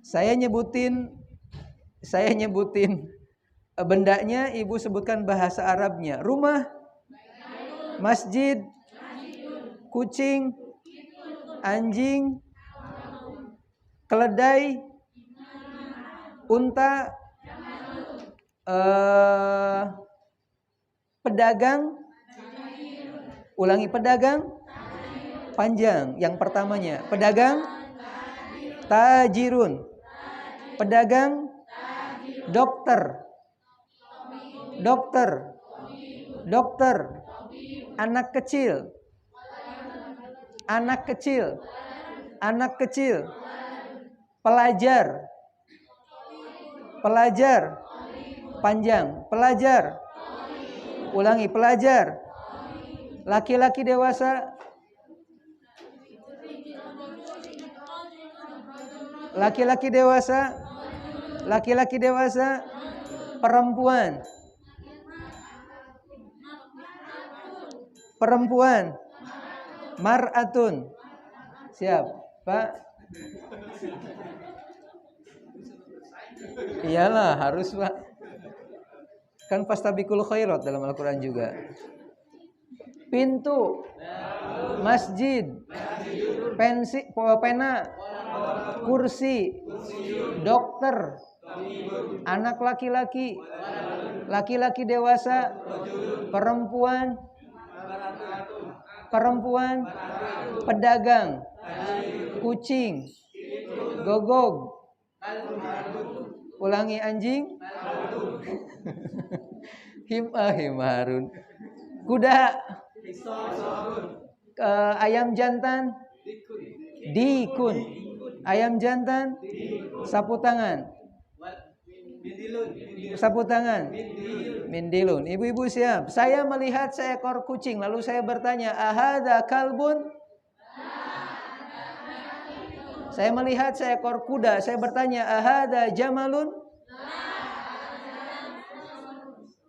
Saya nyebutin bendanya, ibu sebutkan bahasa Arabnya. Rumah, masjid, kucing, anjing, keledai, unta, pedagang. Ulangi, pedagang. Panjang. Yang pertamanya, pedagang. Tajirun. Pedagang. Dokter. Dokter. Dokter. Anak kecil. Anak kecil. Anak kecil. Pelajar. Pelajar. Panjang. Pelajar. Ulangi, pelajar. Laki-laki dewasa. Laki-laki dewasa. Laki-laki dewasa. Perempuan. Perempuan. Mar'atun. Siap, Pak? Iyalah, harus, Pak. Kan fastabiqul khairat dalam Al-Qur'an juga. Pintu. Masjid. Pensi, pena. Kursi. Dokter. Anak laki-laki. Laki-laki dewasa. Perempuan. Perempuan. Pedagang. Kucing. Gogog. Ulangi, anjing. Himarun. Kuda. Ayam jantan. Dikun. Ayam jantan. Sapu tangan. Sapu tangan. Mindilun. Ibu-ibu siap. Saya melihat seekor kucing. Lalu saya bertanya, ahada kalbun? Saya melihat seekor kuda. Saya bertanya, ahada jamalun?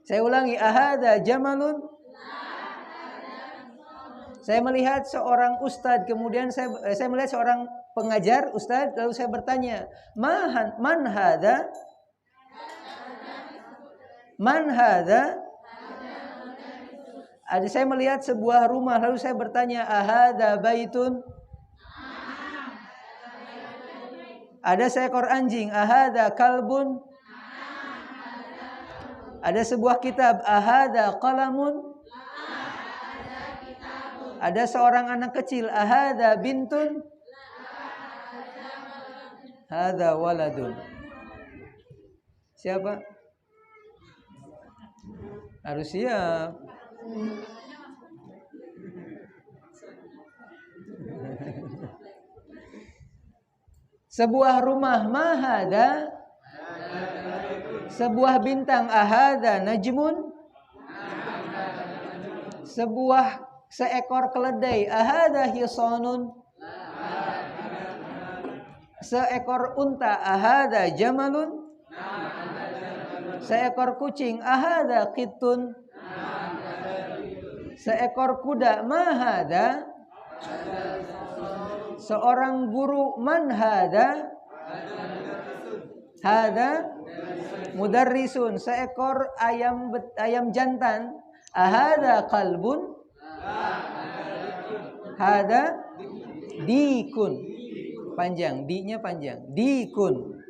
Saya ulangi, ahada jamalun? Saya melihat seorang ustadz, kemudian saya melihat seorang pengajar ustadz, lalu saya bertanya, man hada? Man hada? Saya melihat sebuah rumah, lalu saya bertanya, ahada baitun? Ada seekor anjing, ahada kalbun? Ada sebuah kitab, ahada qalamun? Ada seorang anak kecil, ahada bintun? Hada waladun. Siapa? Harus siap. Sebuah rumah, mahada? Sebuah bintang, ahada najmun? Seekor keledai, ahada hisanun? Seekor unta, ahada jamalun? Seekor kucing, ahada qittun? Seekor kuda, mahada? Seorang guru, man hada? Hada mudarrisun. Seekor ayam jantan, ahada qalbun? Hada dikun. Panjang, di-nya panjang. Dikun.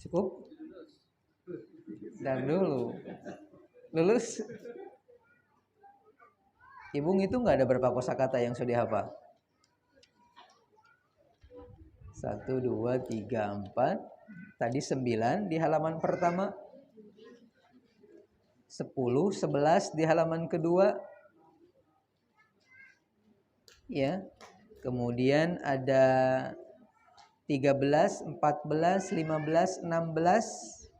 Cukup? Dan dulu. Lulus? Ibu ngitung nggak ada berapa kosakata yang sudah dihafal? 1, 2, 3, 4. Tadi 9 di halaman pertama. 10, 11 di halaman kedua. Ya. Kemudian ada 13, 14, 15, 16,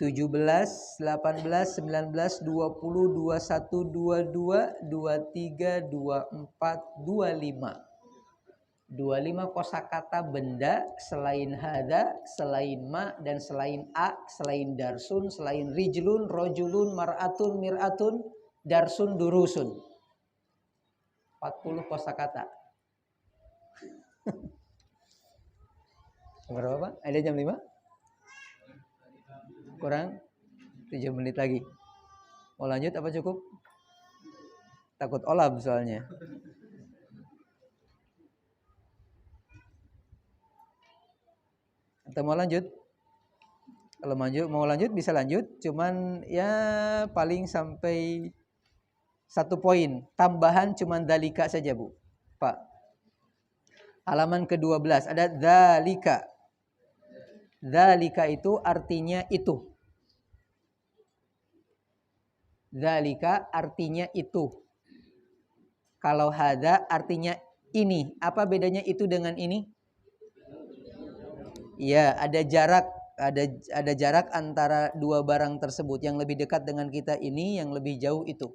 17, 18, 19, 20, 21, 22, 23, 24, 25. 25 kosakata benda selain hada, selain ma, dan selain a, selain darsun, selain rijlun, rojulun, mar'atun, mir'atun, darsun, durusun. 40 kosakata. Berapa, Pak? Ada jam 5? Kurang 7 menit lagi. Mau lanjut apa cukup? Takut olab soalnya. Atau mau lanjut? Kalau mau lanjut bisa lanjut, cuman ya paling sampai 1 poin. Tambahan cuman dalika saja, Bu. Pak. Halaman ke-12 ada dzalika. Dzalika itu artinya itu. Dzalika artinya itu. Kalau hada artinya ini. Apa bedanya itu dengan ini? Ya, ada jarak, ada jarak antara dua barang tersebut. Yang lebih dekat dengan kita ini, yang lebih jauh itu.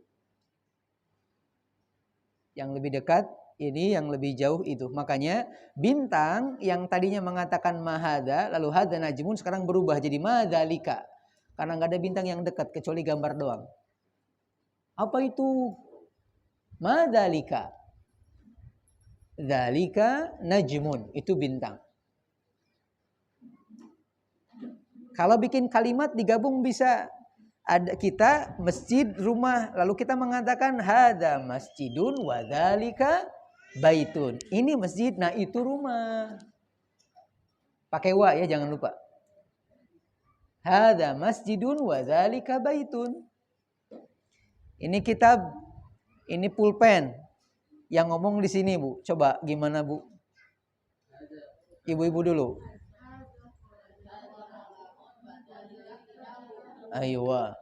Yang lebih dekat ini, yang lebih jauh itu. Makanya bintang yang tadinya mengatakan mahada, lalu hada najmun, sekarang berubah jadi madzalika. Karena nggak ada bintang yang dekat kecuali gambar doang. Apa itu? Madzalika. Dzalika najmun, itu bintang. Kalau bikin kalimat digabung bisa. Ada kita masjid, rumah, lalu kita mengatakan hada masjidun wa dzalika baitun. Ini masjid, nah itu rumah. Pakai wa ya, jangan lupa. Hada masjidun wa dzalika baitun. Ini kitab, ini pulpen. Yang ngomong di sini, Bu. Coba gimana, Bu? Ibu-ibu dulu. Aywa.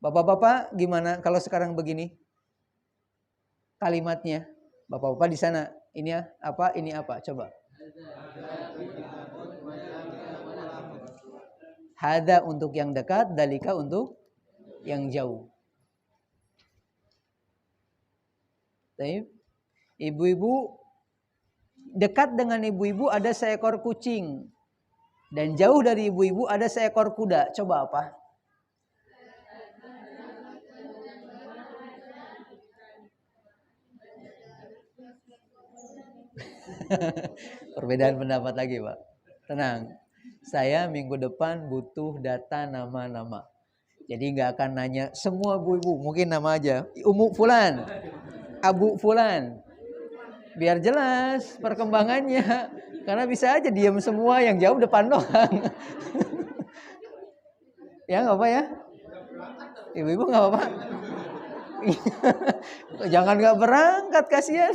Bapak-bapak gimana kalau sekarang begini? Kalimatnya. Bapak-bapak di sana. Ini apa? Ini apa? Coba. Hada untuk yang dekat, dalika untuk yang jauh. Baik. Ibu-ibu, dekat dengan ibu-ibu ada seekor kucing. Dan jauh dari ibu-ibu ada seekor kuda. Coba apa? Perbedaan pendapat lagi, Pak. Tenang. Saya minggu depan butuh data nama-nama. Jadi nggak akan nanya semua ibu-ibu. Mungkin nama aja. Umu Fulan. Abu Fulan. Biar jelas perkembangannya. Karena bisa aja diam semua, yang jauh depan doang. Ya nggak apa ya? Ibu-ibu nggak apa-apa. Jangan nggak berangkat, kasihan.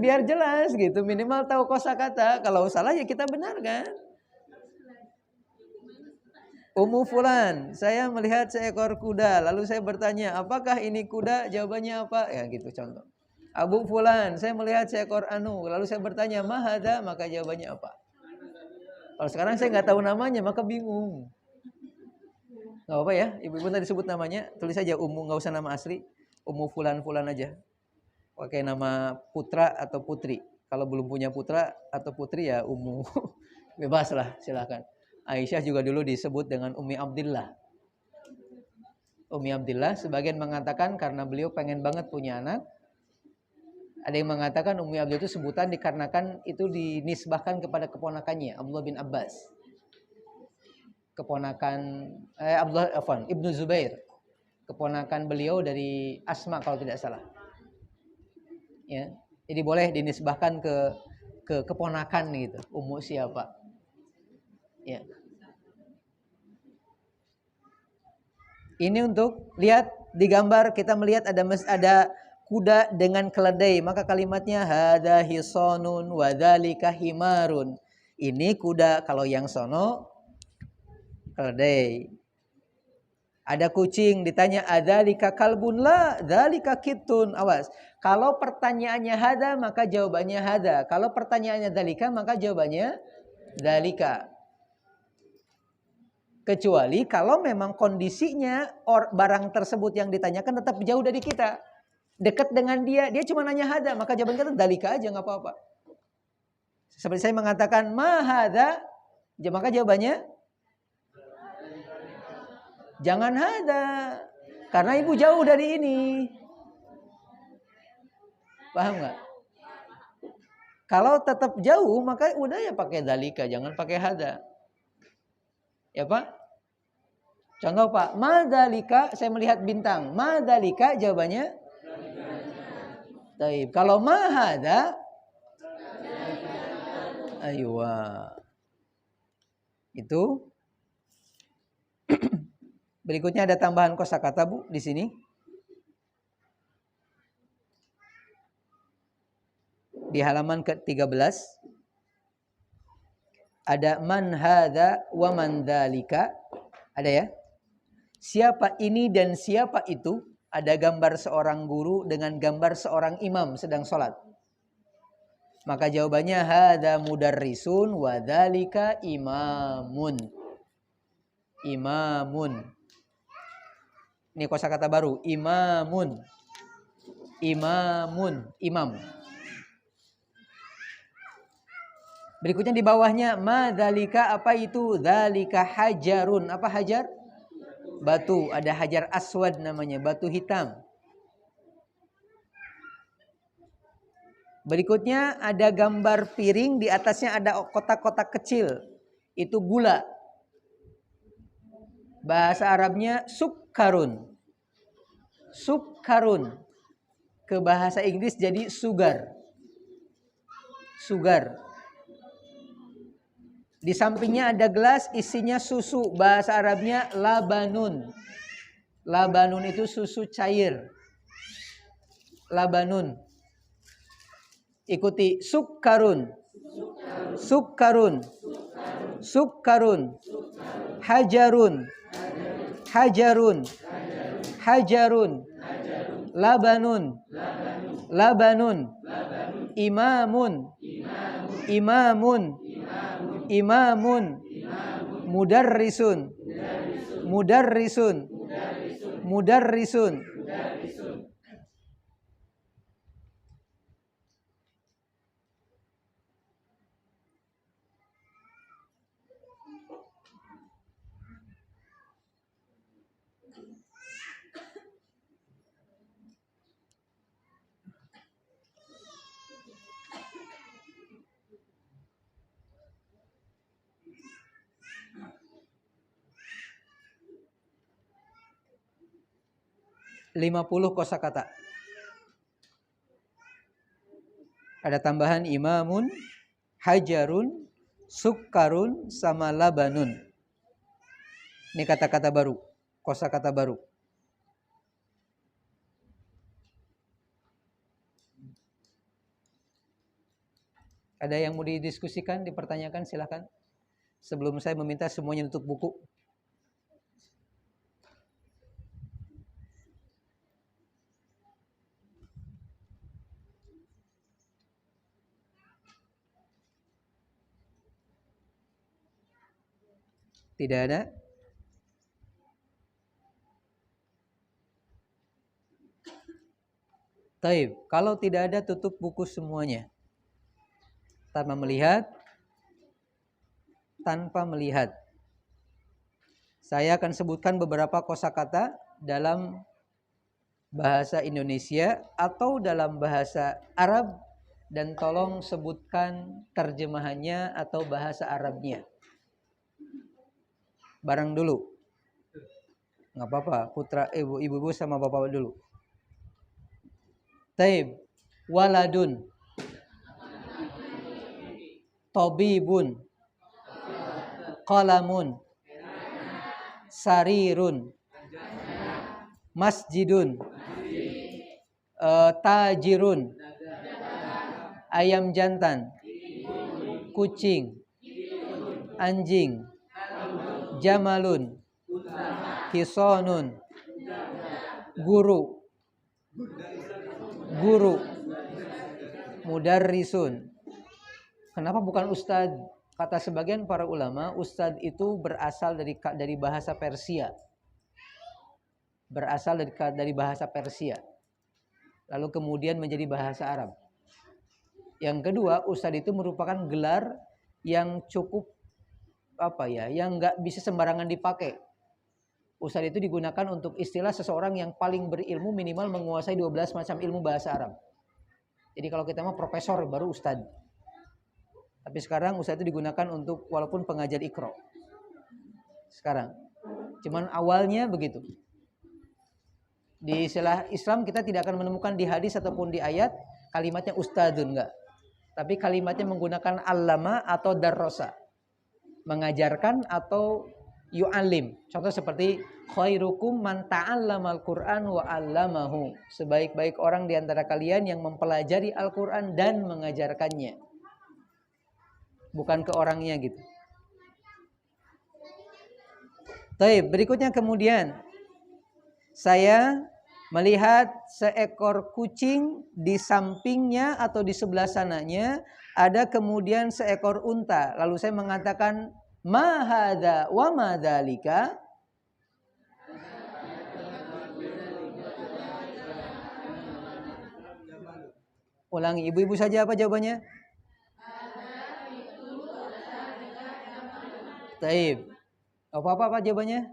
Biar jelas gitu, minimal tahu kosakata. Kalau salah ya kita benarkan. Ummu Fulan, saya melihat seekor kuda, lalu saya bertanya, apakah ini kuda? Jawabannya apa? Ya gitu contoh. Abu Fulan, saya melihat seekor anu, lalu saya bertanya, mahada? Maka jawabannya apa? Kalau sekarang saya nggak tahu namanya, maka bingung. Nggak apa ya, ibu-ibu tadi sebut namanya, tulis saja Ummu, nggak usah nama asli. Ummu Fulan Fulan aja. Pakai nama putra atau putri. Kalau belum punya putra atau putri ya Ummu. Bebas lah, silakan. Aisyah juga dulu disebut dengan Ummi Abdillah. Ummi Abdillah, sebagian mengatakan karena beliau pengen banget punya anak. Ada yang mengatakan Ummi Abdillah itu sebutan dikarenakan itu dinisbahkan kepada keponakannya, Abdullah bin Abbas. Keponakan Ibnu Zubair. Keponakan beliau dari Asma kalau tidak salah. Ya. Jadi boleh dinisbahkan ke keponakan gitu. Ummu siapa? Ya. Ini untuk lihat di gambar, kita melihat ada kuda dengan keledai, maka kalimatnya hada hisonun wa dzalika himarun. Ini kuda, kalau yang sono keledai. Ada kucing, ditanya adzalika kalbun, la dzalika kittun. Awas. Kalau pertanyaannya hada maka jawabannya hada. Kalau pertanyaannya dzalika maka jawabannya dzalika. Kecuali kalau memang kondisinya barang tersebut yang ditanyakan tetap jauh dari kita. Dekat dengan dia cuma nanya hada, maka jawaban kita dalika aja, nggak apa-apa. Seperti saya mengatakan ma hada, maka jawabannya jangan hada. Karena ibu jauh dari ini. Paham nggak? Kalau tetap jauh maka udah ya pakai dalika, jangan pakai hada. Ya Pak? Contoh Pak, madzalika, saya melihat bintang. Madzalika jawabannya? Taib. Kalau mahada? Aywa. Itu. Berikutnya ada tambahan kosakata Bu di sini. di halaman ke-13 ada man hadza wa man dzalika. Ada ya? Siapa ini dan siapa itu? Ada gambar seorang guru dengan gambar seorang imam sedang sholat. Maka jawabannya hadza mudarrisun wa dzalika imamun. Imamun. Ini kosakata baru, imamun. Imamun, imam. Berikutnya di bawahnya ma dzalika, apa itu? Dzalika hajarun. Apa hajar? Batu. Ada hajar aswad namanya, batu hitam. Berikutnya ada gambar piring, di atasnya ada kotak-kotak kecil. Itu gula. Bahasa Arabnya sukkarun. Sukkarun. Ke bahasa Inggris jadi sugar. Sugar. Di sampingnya ada gelas isinya susu. Bahasa Arabnya labanun. Labanun itu susu cair. Labanun. Ikuti sukkarun. Sukkarun. Sukkarun. Hajarun. Hajarun. Hajarun. Labanun. Labanun. Imamun. Imamun. Imamun. Mudarrisun. Mudarrisun. Mudarrisun. 50 kosakata. Ada tambahan imamun, hajarun, sukkarun, sama labanun. Ini kata-kata baru, kosakata baru. Ada yang mau didiskusikan, dipertanyakan, silahkan. Sebelum saya meminta semuanya tutup buku. Tidak ada? Taib, kalau tidak ada tutup buku semuanya. Tanpa melihat. Saya akan sebutkan beberapa kosakata dalam bahasa Indonesia atau dalam bahasa Arab, dan tolong sebutkan terjemahannya atau bahasa Arabnya. Bareng dulu. Nggak apa-apa, putra ibu-ibu sama bapak dulu. Taib, waladun, tabibun, qalamun, sarirun, masjidun, tajirun, ayam jantan, kucing, anjing, jamalun, hisonun, guru, mudarrisun. Kenapa bukan ustadz? Kata sebagian para ulama, ustadz itu berasal dari bahasa Persia. Berasal dari bahasa Persia. Lalu kemudian menjadi bahasa Arab. Yang kedua, ustadz itu merupakan gelar yang cukup yang nggak bisa sembarangan dipakai. Ustadz itu digunakan untuk istilah seseorang yang paling berilmu, minimal menguasai 12 macam ilmu bahasa Arab. Jadi kalau kita mah profesor baru ustadz. Tapi sekarang ustadz itu digunakan untuk walaupun pengajar Iqra. Sekarang. Cuman awalnya begitu. Di istilah Islam kita tidak akan menemukan di hadis ataupun di ayat kalimatnya ustadzun, enggak. Tapi kalimatnya menggunakan allama atau darrosa. Mengajarkan atau yu'alim. Contoh seperti khairukum man ta'allamal Qur'an wa 'allamahu. Sebaik-baik orang di antara kalian yang mempelajari Al-Qur'an dan mengajarkannya. Bukan ke orangnya gitu. Baik, berikutnya kemudian saya melihat seekor kucing di sampingnya atau di sebelah sananya ada kemudian seekor unta. Lalu saya mengatakan ma hadza wa ma dzalika. Ulangi, ibu-ibu saja apa jawabannya? Taib. Apa jawabannya?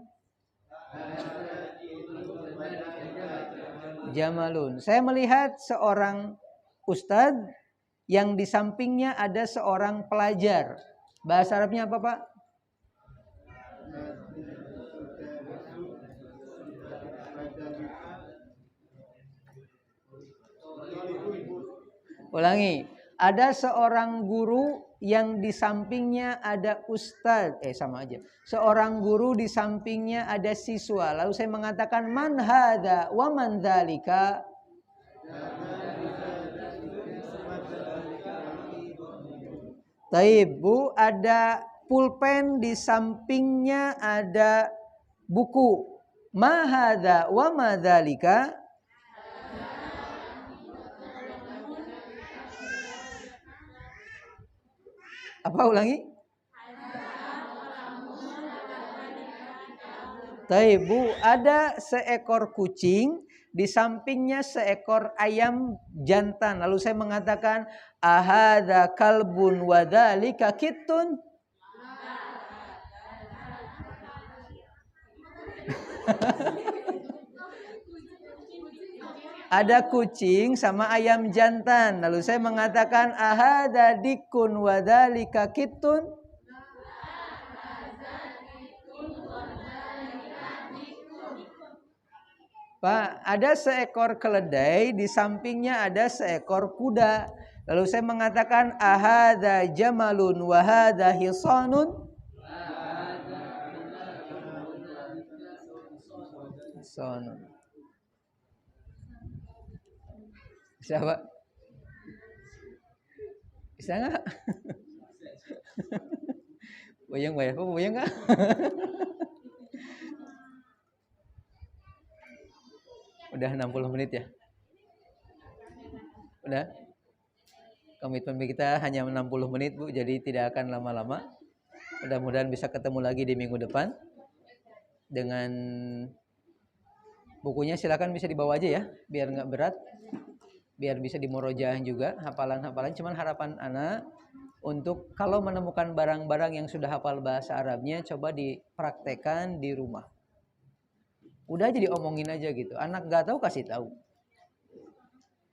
Jamalun. Saya melihat seorang ustadz yang di sampingnya ada seorang pelajar. Bahasa Arabnya apa, Pak? Ulangi. Ada seorang guru yang di sampingnya ada ustadz. Sama aja. Seorang guru di sampingnya ada siswa. Lalu saya mengatakan man hadza wa man dzalika. Taib, Bu, ada pulpen di sampingnya ada buku. Ma hadza wa ma dzalika. Apa ulangi? Taib, Bu, ada seekor kucing, di sampingnya seekor ayam jantan. Lalu saya mengatakan ahadza kalbun wa dzalika kittun. Ada kucing sama ayam jantan. Lalu saya mengatakan ahadza dikun wa dzalika kittun. Pak, ada seekor keledai, di sampingnya ada seekor kuda. Lalu saya mengatakan ahadza jamalun wa hadza hisanun. Hisanun. Bisa, Pak? Bisa nggak? Boyang, Pak? Boyang nggak? Udah 60 menit ya? Udah? Komitmen kita hanya 60 menit, Bu. Jadi tidak akan lama-lama. Mudah-mudahan bisa ketemu lagi di minggu depan. Dengan bukunya silakan bisa dibawa aja ya. Biar nggak berat. Biar bisa dimorojaah juga hafalan-hafalan. Cuman harapan Ana untuk kalau menemukan barang-barang yang sudah hafal bahasa Arabnya, coba dipraktekan di rumah. Udah aja diomongin aja gitu. Anak gak tahu kasih tahu.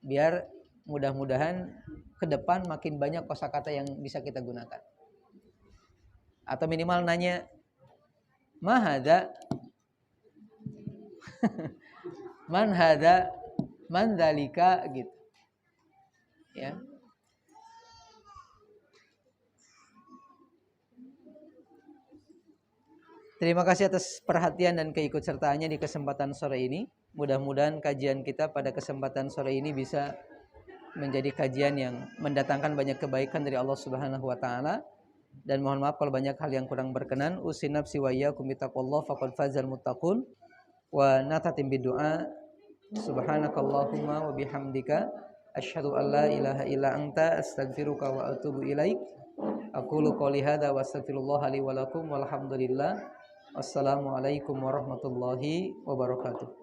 Biar mudah-mudahan ke depan makin banyak kosakata yang bisa kita gunakan. Atau minimal nanya ma hadza man hadza man dzalika gitu. Ya. Terima kasih atas perhatian dan keikutsertaannya di kesempatan sore ini. Mudah-mudahan kajian kita pada kesempatan sore ini bisa menjadi kajian yang mendatangkan banyak kebaikan dari Allah Subhanahu wa taala. Dan mohon maaf kalau banyak hal yang kurang berkenan. Usin nafsi wa iyyakum bittaqwallah faqad fazal muttaqun. Wa natatim bidu'a. Subhanakallahumma wa bihamdika asyhadu an la ilaha illa anta astaghfiruka wa atubu ilaik. Aqulu qouli hadza wa astaghfirullah li wa lakum walhamdulillah. Wassalamualaikum warahmatullahi wabarakatuh.